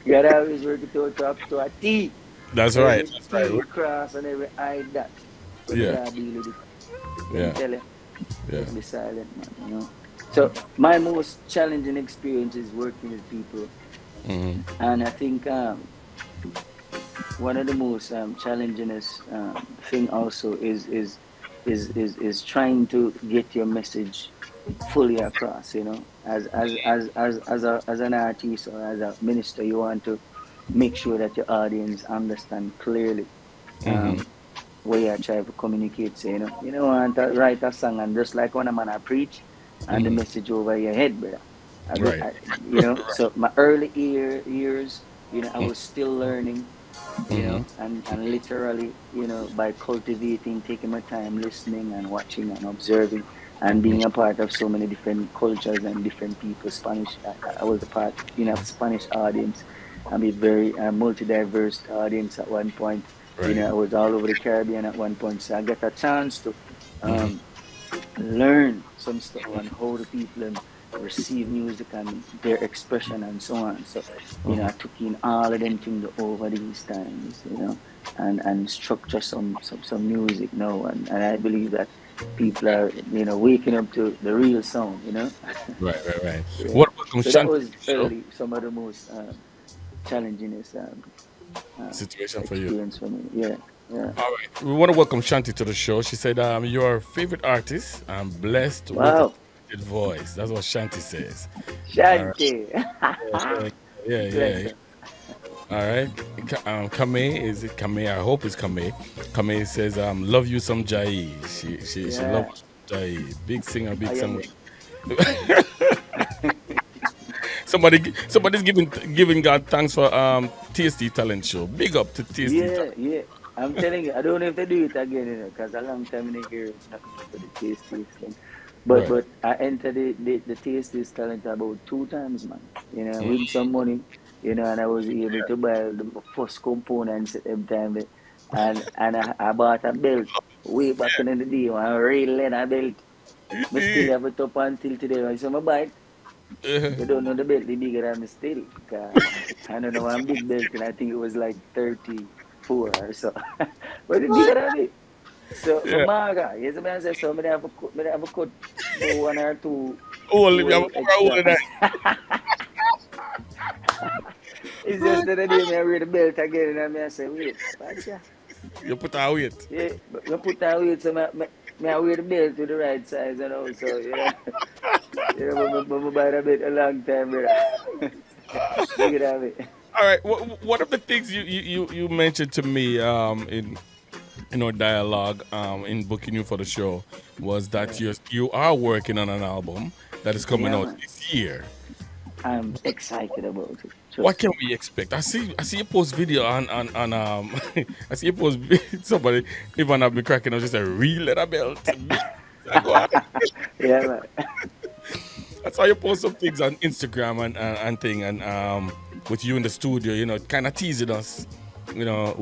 God always work it out to a T. That's right. Every That's right. T cross and every I dot. When the Yeah. God deal with it, can Yeah. tell you, Yeah. just be silent, man. You know. So my most challenging experience is working with people, and I think one of the most challenging thing also is trying to get your message fully across. You know, as an artist or as a minister, you want to make sure that your audience understand clearly what you're trying to communicate. Say, you know, want to write a song and just like when a man I preach and the message over your head, brother. Right. You know, so my early years, you know, I was still learning, you know, and literally, you know, by cultivating, taking my time, listening and watching and observing and being a part of so many different cultures and different people. Spanish, I was a part, you know, of Spanish audience. I mean, very multi-diverse audience at one point. You Right. know, I was all over the Caribbean at one point, so I got a chance to um, learn some stuff on how the people receive music and their expression and so on. So, you know, I took in all of them things over these times, you know, and structure some music now. And I believe that people are, you know, waking up to the real sound, you know. Right. Right. Right. Yeah. What welcome So that Shanti to was the show? early, some of the most challenging Situation for you. experience for me. Yeah. Yeah. All right. We want to welcome Shanti to the show. She said, "You're a favorite artist. I'm blessed with a Wow. talented voice." That's what Shanti says. All right. Shanti. Yeah. Bless Yeah. her. All right. Kame, is it Kame? I hope it's Kame. Kame says, love you some Jai. She Yeah. loves Jai. Big singer, I big am. singer. Somebody's giving God thanks for TST talent show. Big up to TST Yeah, talent. yeah. I'm telling you, I don't know if they do it again, you know, because a long time I didn't hear nothing for the tasties thing. But Right. but I entered the tasties talent about 2 times, man. You know, win some money, you know, and I was able to buy the first components at them time. And I bought a belt way back in the day, a real leather belt. I still have it up until today. I say, I buy it. You don't know the belt, the bigger than me still. I don't know, one big belt, and I think it was like 34 or so. But it's bigger than me. So, my Yeah. maga, yes, man, say so. I have a cut about 1 or 2 Oh, let me have hole a extra. that. It's just the other day me I wear the belt again and I say, wait, but yeah. You put her weight. Yeah, but you put that weight so me I wear the belt to the right size and also, yeah. Yeah, but buy the belt a long time, brother. Look at that. All right. One of the things you mentioned to me in our dialogue in booking you for the show was that you are working on an album that is coming out man. this year. I'm excited about it. What can we expect? I see you post video on I see you post somebody even have me cracking. I was just a real leather belt. Like, what? Yeah, man. I saw you post some things on Instagram and thing and with you in the studio, you know, kind of teasing us. You know,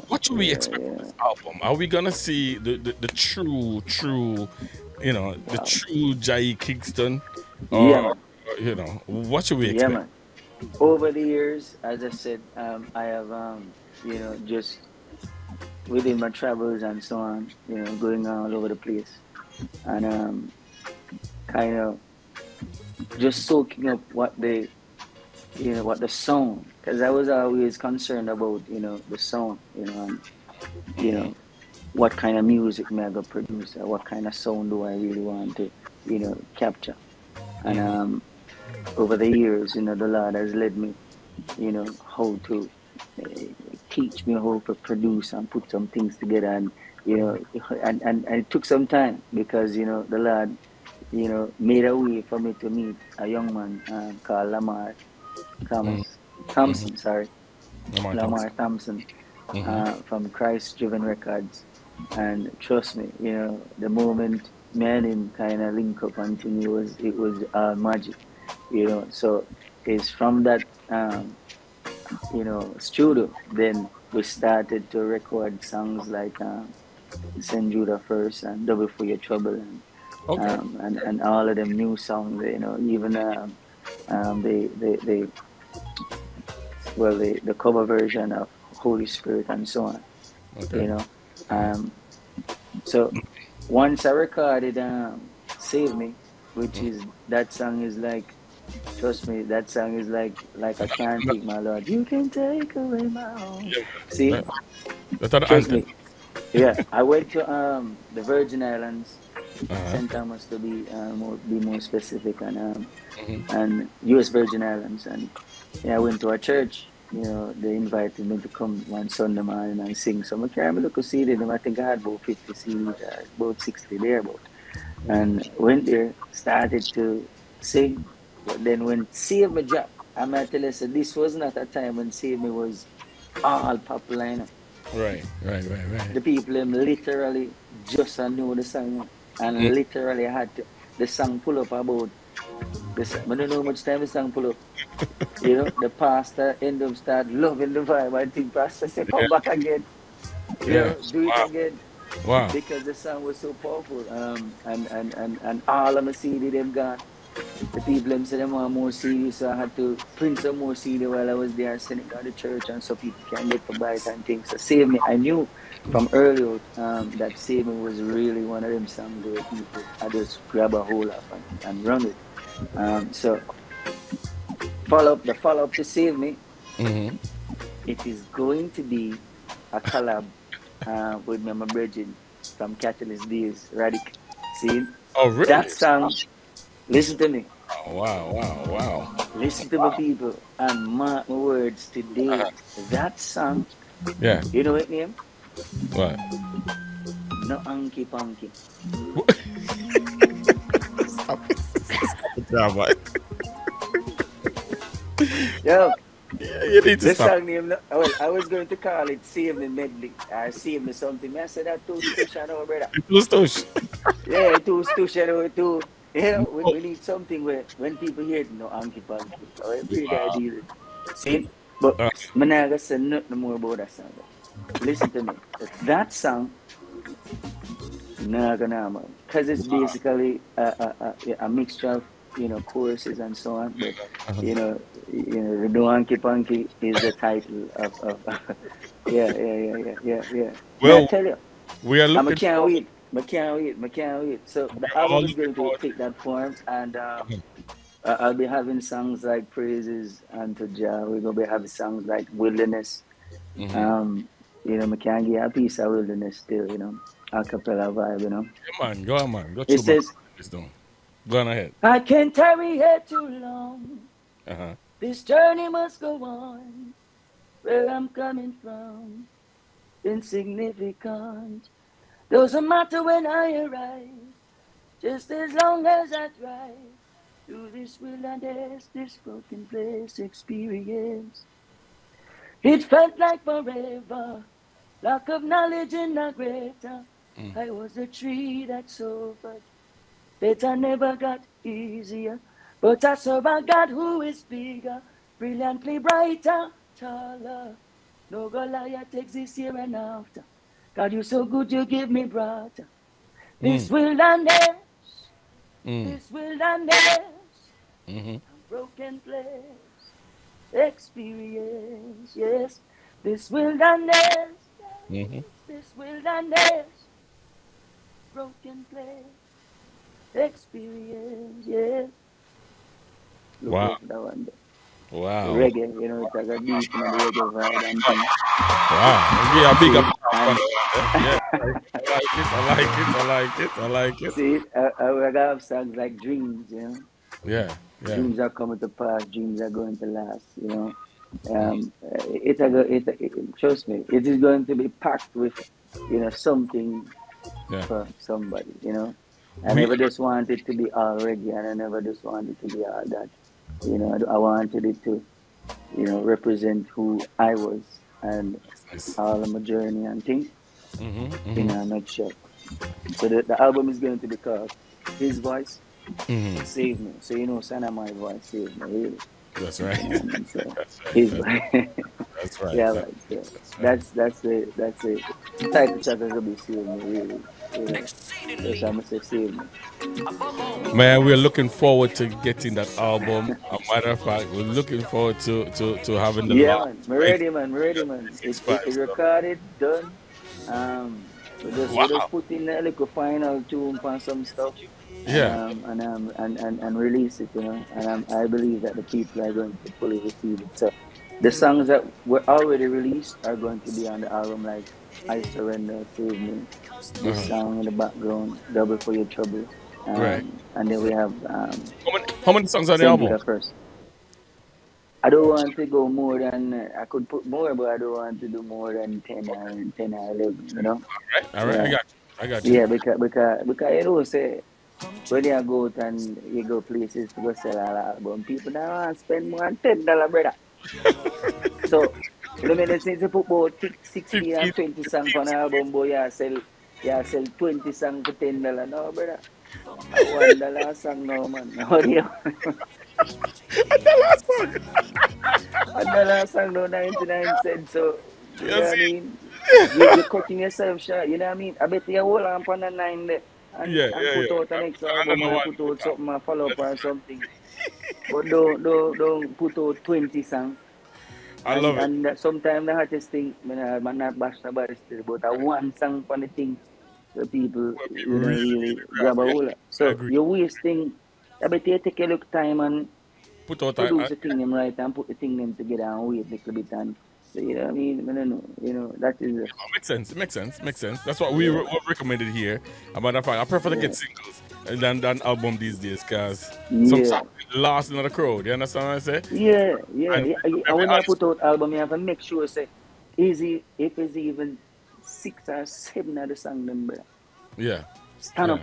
what should we expect from this album? Are we gonna see the true, you know, the true Jai Kingston? Or, you know, what should we expect? Yeah, man. Over the years, as I said, I have, you know, just within my travels and so on, you know, going all over the place and kind of just soaking up what the sound, because I was always concerned about, you know, the sound, you know, and, you know, what kind of music may I go produce, or what kind of sound do I really want to, you know, capture. And over the years, you know, the Lord has led me, you know, how to teach me how to produce and put some things together, and you know, and it took some time because, you know, the Lord, you know, made a way for me to meet a young man called Lamar Thompson, Lamar Thompson, from Christ Driven Records. And trust me, you know, the moment me and him kind of link up and thing, it was magic, you know. So it's from that you know, studio, then we started to record songs like Send Judah First and Double for Your Trouble and all of them new songs, you know, even the cover version of Holy Spirit and so on, you know. So once I recorded Save Me, which is, that song is like, trust me, that song is like I can't take my Lord, you can take away my home. See, trust me. Yeah, I went to the Virgin Islands, St. Thomas to be more specific, and U.S. Virgin Islands, and yeah, I went to a church. You know, they invited me to come one Sunday morning and sing. So I can't look to see them. I think I had about 50 CDs, about 60 there, about. And went there, started to sing. But then when Save Me dropped, I might tell you, so this was not a time when Save Me was all popular. You know? Right. The people literally just knew the song, and literally had to, the song pull up about this. I don't know how much time the song pull up. You know, the pastor end up start loving the vibe. I think pastor said, come back again. You know, do it again. Wow. Because the song was so powerful. And all of my CD them gone. The people them said they want more CD, so I had to print some more CD while I was there, sending out the church, and so people can get to buy it and things. So Save Me, I knew from early that Save Me was really one of them songs where people I just grab a hold of and run it. So follow up to Save Me. It is going to be a collab with my brethren from Catalyst Days, Radic. See? Oh, really? That song, listen to me. Oh, wow. Listen to my people and mark my words today. That song, you know what name? What? No Anky Punky. Yo, you need to the stop. song name, well, I was going to call it Save Me Medley or Save Me something. I said that too stush, I know, brother. Too stush. Yeah, too stush, I know, too. You know, we need something where when people hear it, no Anky Punky. So I pretty ideal. See? But I'm not going to say nothing more about that song. Listen to me. That song, not gonna, man. Because it's basically a mixture of, you know, choruses and so on. But, you know, the Anky Punky is the title of yeah. Well, I tell you, we are looking. I can't wait. So the album is going to take that form, and I'll be having songs like Praises unto Jah. We're gonna be having songs like Wilderness. You know, I can't get a piece of Wilderness still, you know. A cappella vibe, you know. Go on, man. Go It says, go on ahead. I can't tarry here too long. This journey must go on. Where I'm coming from, insignificant. Doesn't matter when I arrive, just as long as I thrive. Through this wilderness, this broken place experience. It felt like forever, lack of knowledge and not greater. I was a tree that suffered, better never got easier. But I serve a God who is bigger, brilliantly brighter, taller. No Goliath exists here and after. God, you're so good, you give me brother. This wilderness, this wilderness, broken place, experience, yes. This wilderness, this wilderness, broken place, experience, yes. Wow. Wow. Reggae, you know, it's like a deep in the reggae vibe and things. Wow. Yeah, big up. Yeah. I like it. See, I have songs like Dreams, you know. Yeah. Dreams are coming to pass, dreams are going to last, you know. Trust me, it is going to be packed with, you know, something for somebody, you know. I never just wanted it to be all reggae, and I never just wanted it to be all that. You know, I wanted it to, you know, represent who I was and all of my journey and things in a nutshell. So the album is going to be called His Voice Save Me. So, you know, son of my voice saved me, really. That's right. So, His Voice. That's right. Yeah, right. So that's it. The type of track will be saved me, really. Yes, I must say save me. Man, we're looking forward to getting that album. As a matter of fact, we're looking forward to having the man. We're ready, man. It's recorded, done. We just put in a little final tune for some stuff. And release it, you know. And I believe that the people are going to fully receive it. So the songs that were already released are going to be on the album, like I Surrender, Save Me, this song in the background, Double for Your Trouble. And then we have how many songs on the album? First. I don't want to go more than I could put more, but I don't want to do more than 10 or 11, you know. All right. I got you. Yeah, because you know, say when you go out and you go places to go sell an album, people don't want to spend more than $10, brother. So you know, they say to put about 16 and 20 songs on an album, boy, you sell 20 songs for $10. No, brother. $1 song, no, man. How do you $1 song, no, 99 cents. So, you know what I mean? You're cutting yourself short, you know what I mean? I bet you hold on for the 9 there and put out an extra album and put out something and follow up or something. But don't put out 20 songs. I love it. And sometimes the hardest thing, I'm not bash nobody still, but one song for the thing, the people really grab a hold. So you're wasting. I bet you take a look time and produce the thing them right and put the thing them together and wait a little bit and so, you know what I mean? I don't know. You know, that is makes sense. That's what we recommended here. As a matter of fact, I prefer to get singles than album these days because some songs lost in the crowd. You understand what I say? Yeah. And when I put out album, you have to make sure say easy if it's even 6 or 7 of the song number. Yeah. Stand up.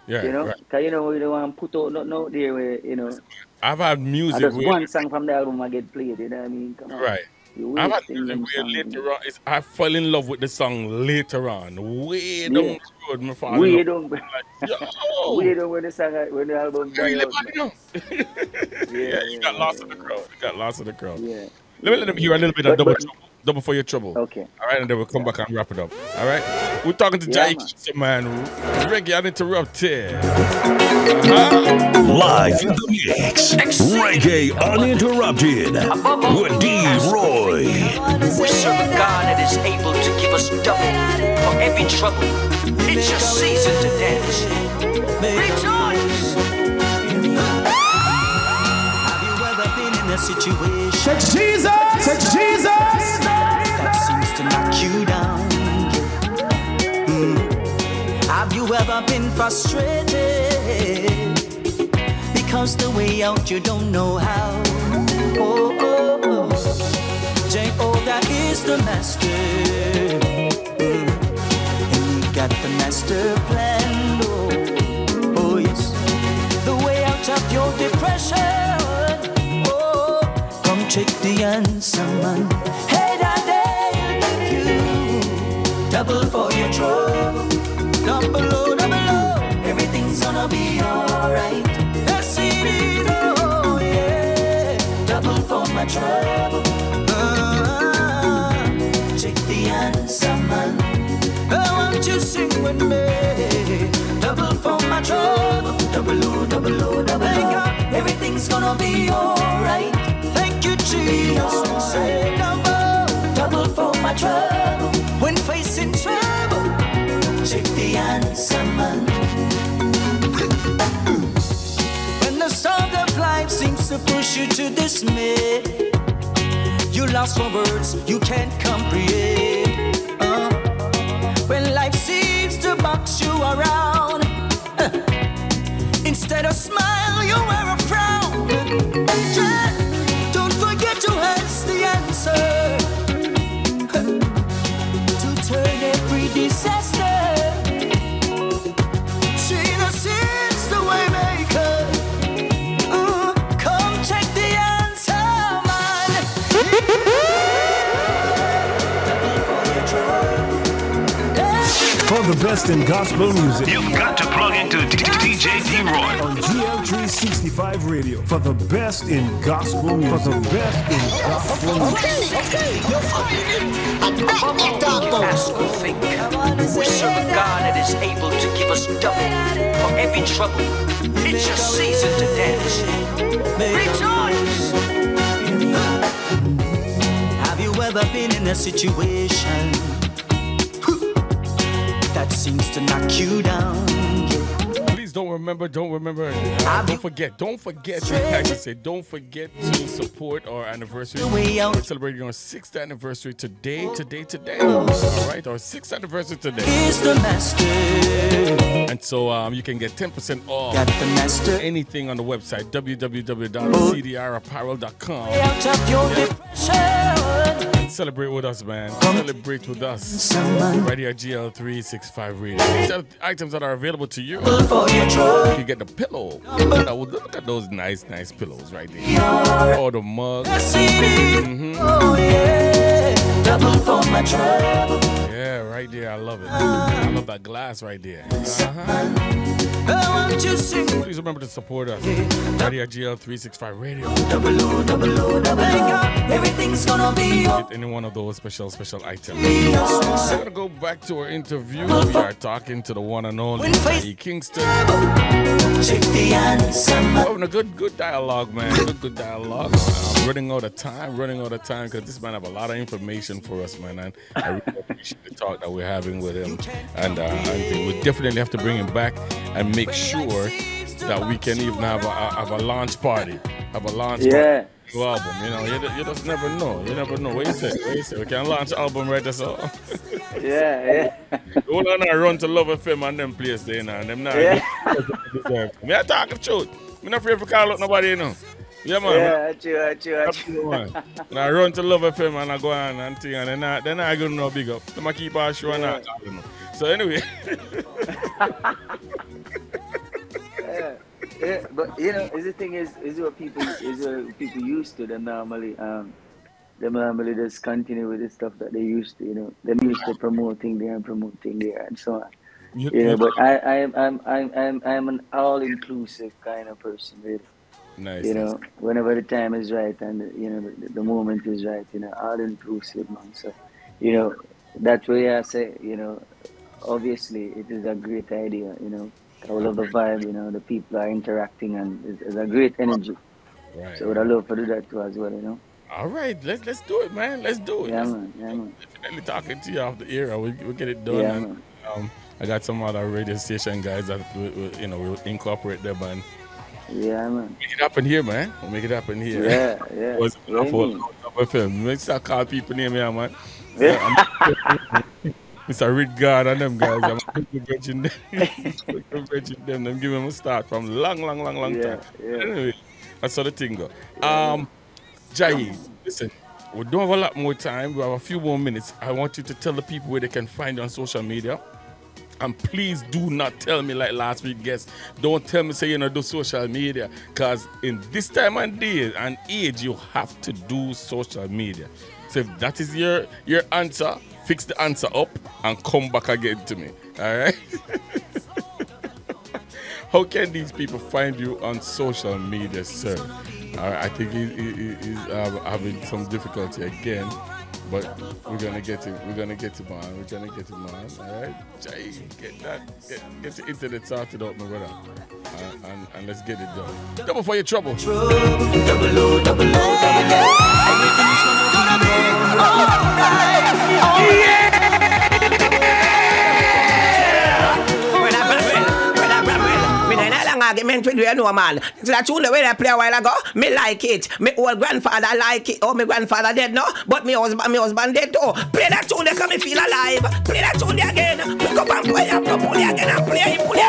Yeah. You know, because you know we don't want to put out nothing out there where, you know. I've had music just one song from the album I get played, you know what I mean? Come on. Right. I've had music where later on, I fell in love with the song later on. Way down the road, my father. Way down. Way down when the album died out. You got lost in the crowd. Yeah. Let them hear a little bit of double for your trouble. Okay. All right, and then we'll come back and wrap it up. All right? We're talking to Jai Kingston, man. Reggae Uninterrupted. Live in the mix. Reggae Uninterrupted with D-Roy. We serve a God that is able to give us double for every trouble. It's your season to dance. Rejoice! situation. Jesus, that seems to knock you down. Have you ever been frustrated because the way out you don't know how? Jehovah is the master, and he got the master plan. Oh yes, the way out of your depression. Oh, come check the answer, man. Hey, Daddy, I'll give you double for your trouble. Double, everything's gonna be alright. Yes, it is. Oh yeah, double for my trouble. Check the answer, man. I want you sing with me. Double for my trouble. Double. Everything's gonna be alright. Thank you, Jesus. Say double for my trouble. When facing trouble, check the answer, man. When the storm of life seems to push you to dismay, you lost for words you can't comprehend. When life seems to box you around, instead of smile you wear a frown. Don't forget to ask the answer to turn every disaster. Jesus is the way maker. Come check the answer, man. For the best in gospel music, you've got to plug into DJ D-Roy on GL365 Radio. For the best in gospel music. For the best in gospel music. Okay, you're fine. We serve a God that is able to give us double for every trouble. It's your season to dance. Rejoice. Have you ever been in a situation that seems to knock you down? Please don't forget. Don't forget. Like I said, don't forget to support our anniversary. We're celebrating our 6th anniversary today. All right, our 6th anniversary today. Is the master. And so you can get 10% off anything on the website www.cdrapparel.com. Out of your depression. Celebrate with us, man. Celebrate with us. Right here at GL365 Radio. These are the items that are available to you. You get the pillow. Look at those nice pillows right there. Or the mug. Oh yeah, double for my trouble. Yeah, right there. I love it. I love that glass right there. Please remember to support us. Right here at GL365 Radio. Everything's gonna be get any one of those special items. We're gonna go back to our interview. We are talking to the one and only Kingston. Check the answer. We're having a good dialogue, man. Good dialogue. I'm running out of time because this man have a lot of information for us, man. And I really appreciate the talk that we're having with him. And I think we definitely have to bring him back and make sure that we can even have a launch party. Party. Album, you just never know. You never know. What you say? We can launch album right there, so. Yeah. Hold on and run to Love FM and them place there, and them not. Me I talk the truth. Me not afraid to call out nobody, Yeah, man. Yeah, true. And I run to Love FM and I go on and thing, and then I go no big up. Them I keep our show and I don't know. So anyway. Yeah, but the thing is what people used to. They normally just continue with the stuff that they used to. Them used to promoting there and so on. But I'm an all-inclusive kind of person, really. Nice. Whenever the time is right and the moment is right, all-inclusive, man. So, that way I say, obviously it is a great idea, I love the vibe, the people are interacting and it's a great energy. Right. So I would love to do that too as well, All right, let's do it, man. Let's do it. Yeah, man. Definitely talking to you off the air. We'll get it done. Yeah, and, I got some other radio station guys that we'll incorporate them and Yeah, man. Make it happen here, man. We'll make it happen here. Yeah. What's up film? Let's start call people name here, man. Mr. Rid God and them guys. I'm virgin them. Them give them a start from long time. Anyway, that's how the thing go. Jai, listen, we don't have a lot more time. We have a few more minutes. I want you to tell the people where they can find you on social media. And please do not tell me like last week guest. Don't tell me say you know do social media. Because in this time and day and age, you have to do social media. So if that is your answer, fix the answer up and come back again to me. All right? How can these people find you on social media, sir? All right, I think he's having some difficulty again. But we're gonna get him. We're gonna get him on. All right, Jay, get the internet sorted out, my brother, and let's get it done. Double for your trouble. Double O. Everything's gonna be alright. Argument with you, no man. So that tune the way I play a while ago, me like it. Me old grandfather like it. Oh, my grandfather dead now, but me husband dead too. Play that tune, they come me feel alive. Play that tune again. Pick up and play up, pull it again and play it. Pull it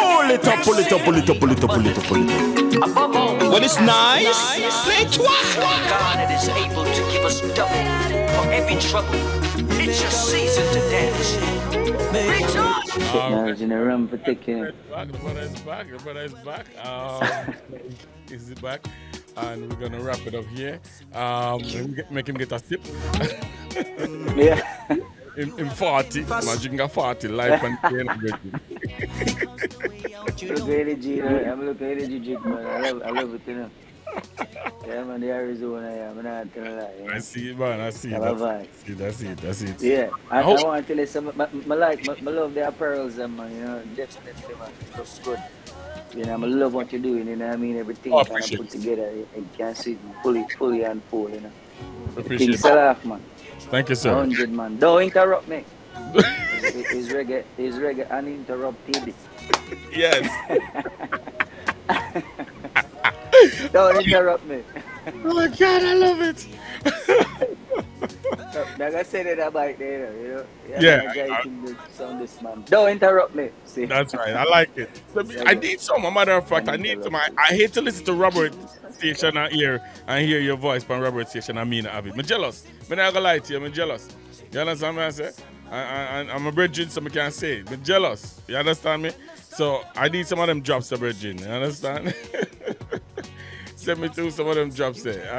up. When it's nice, play it twice. God that is able to give us double for every trouble. It's your season to dance. Now in a room for taking it. The brother is back. Is back, and we're gonna wrap it up here. Make him get a sip. Yeah. In 40, imagine a 40 life and pain. I'm looking at the drink, man. I love it, you know. Yeah, man, the Arizona, I'm not gonna lie. Yeah. I see it, man. I see it. That's it. Yeah, I want to tell you something. I love the apparels, man. You know, definitely, man. It looks good. You know, I love what you're doing. You know, I mean, everything kind of put together. You can see it fully unfold. You know, appreciate it. Off, man. Thank you, sir. 100, man. Don't interrupt me. It's reggae uninterrupted. Yes. Don't interrupt me. Oh my God, I love it. Like I said it about there, you know. Yeah. This man. Don't interrupt me. See. That's right. I like it. I need some. A matter of fact, I need some. I hate to listen to Robert Station and hear your voice from Robert Station. I mean, I'm jealous. I'm not gonna lie to you. I'm jealous. You understand what I say? I'm a virgin, so I can't say it. I'm jealous. You understand me? So I need some of them drops, the virgin. You understand? Send me through some of them drops there. All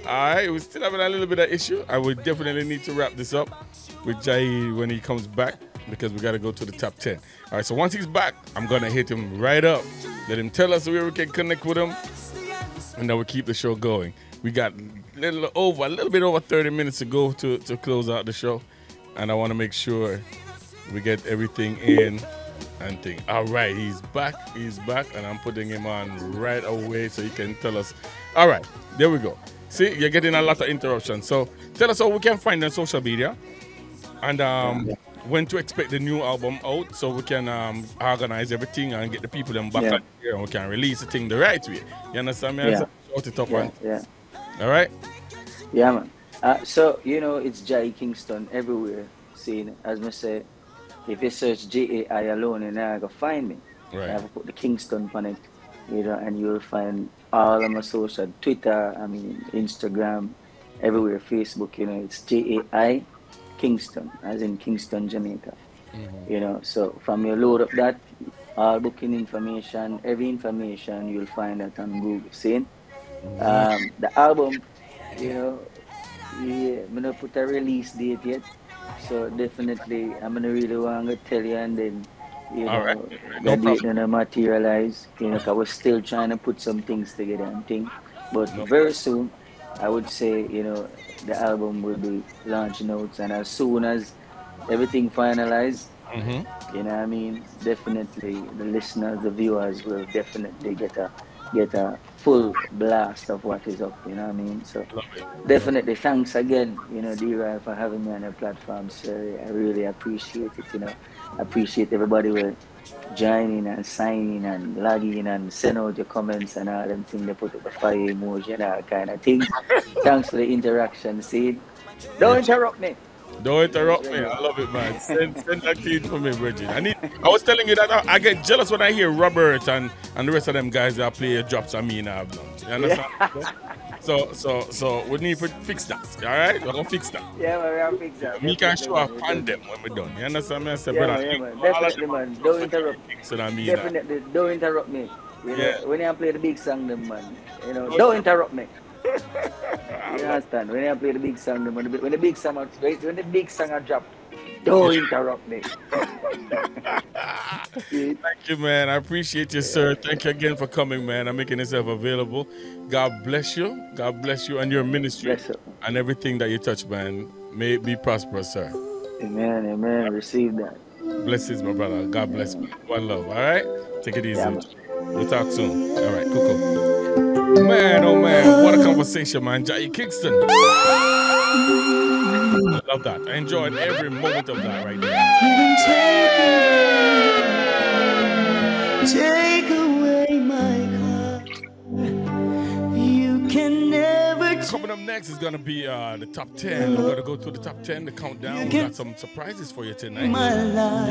right. We're still having a little bit of issue. I would definitely need to wrap this up with Jai when he comes back because we got to go to the top 10. All right. So once he's back, I'm going to hit him right up. Let him tell us where we can connect with him. And then we'll keep the show going. We got a little bit over 30 minutes to go to close out the show. And I want to make sure we get everything in. And think, all right, he's back, and I'm putting him on right away so he can tell us. All right, there we go. See, you're getting a lot of interruptions. So tell us how we can find on social media and when to expect the new album out so we can organize everything and get the people them back on here and we can release the thing the right way. You understand me? Yeah. Short it up, man. Yeah. All right? Yeah, man. So, you know, it's Jai Kingston everywhere. See, as I say, if you search Jai alone, you're not going to find me. Right. I have to put the Kingston on it, you know, and you'll find all of my social, Twitter, Instagram, everywhere, Facebook, you know, it's Jai Kingston, as in Kingston, Jamaica. Mm-hmm. You know, so from you load up that, all booking information, every information, you'll find that on Google. See? Mm-hmm. The album, you know, I'm going to put a release date yet. So definitely, I'm gonna really want to tell you, and then you know, that date gonna materialize. You know, 'cause we're still trying to put some things together and things. But very soon, I would say, you know, the album will be launching out, and as soon as everything finalized, you know what I mean, definitely the listeners, the viewers will definitely get a full blast of what is up, you know what I mean? So definitely thanks again, you know, D-Rai, for having me on your platform, sir. I really appreciate it, you know. I appreciate everybody will join in and sign in and log in and send out your comments and all them things. They put up the fire emoji and all kind of things. Thanks for the interaction, see? Don't interrupt me. Don't interrupt me. I love it, man. Send that kid for me, Virgin. I was telling you that I get jealous when I hear Robert and the rest of them guys that play drops on me and I have done. You understand? So we need to fix that. All right? We're gonna fix that. Yeah, man, we're gonna fix that. We can show up on them when we're done. You understand me? I say, yeah, brother, man. Definitely, man. Don't interrupt. Definitely, don't interrupt me. You know, when I play the big song, them man. You know, don't interrupt me. You understand? When I play the big song, when the big song drop, don't interrupt me. Thank you, man. I appreciate you, sir. Thank you again for coming, man, and making yourself available. God bless you. God bless you and your ministry and everything that you touch, man. May it be prosperous, sir. Amen. Amen. Receive that. Blessings, my brother. God bless me. One love. All right? Take it easy. Yeah, we'll talk soon. All right, cool. Man, oh man, what a conversation, man. Jai Kingston. I love that. I enjoyed every moment of that right there. Take away my heart. You can never. Coming up next is gonna be the top 10. We're gonna go through the top 10, the countdown. We got some surprises for you tonight.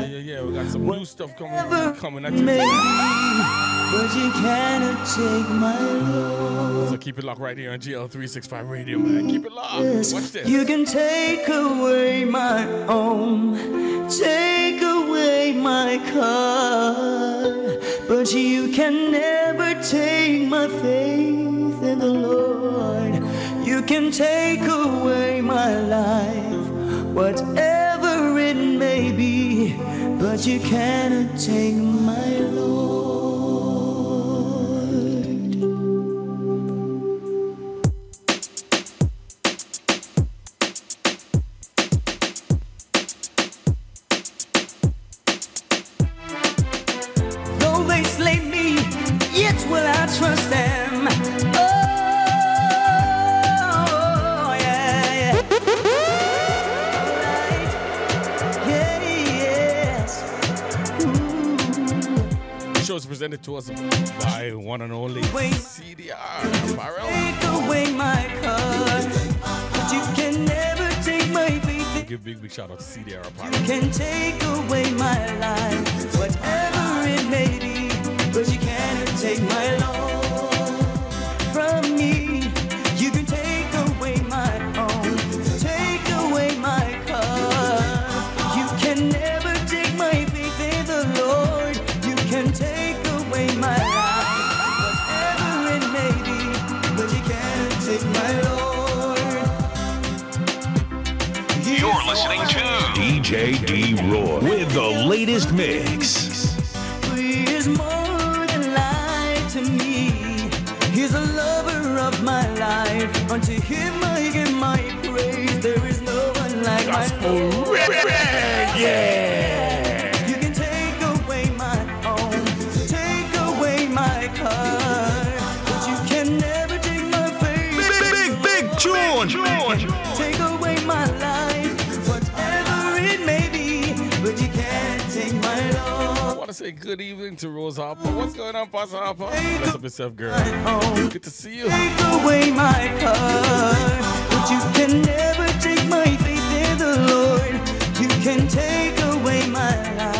Yeah. We got some new stuff coming at you tonight. But you cannot take my love. So keep it locked right here on GL365 Radio, man. Keep it locked. Yes, watch this. You can take away my home, take away my car, but you can never take my faith in the Lord. You can take away my life, whatever it may be, but you cannot take my Lord. Will I trust them? Oh, yeah. Right. Yes. The show is presented to us by one and only CDR Apparel. Take away my card, but you can never take my faith. Give big shout out to CDR Apparel. You can take away my life, whatever it may be, but you cannot take my Lord from me. You can take away my home, take away my car. You can never take my faith in the Lord. You can take away my life, whatever it may be, but you cannot take my Lord. You're listening to DJ D Roy with the latest mix. He is more than life to me. He's a lover of my life. Unto him I give my praise. There is no one like my Lord. Yeah. You can take away my home, take away my car, but you can never take my faith. Big George. Take away my life, whatever it may be, but you can't take my Lord. I want to say good evening to Rose Harper. What's going on, Pastor Harper? Bless up yourself, girl. Good to see you. Take away my car, but you can never take my faith in the Lord. You can take away my life.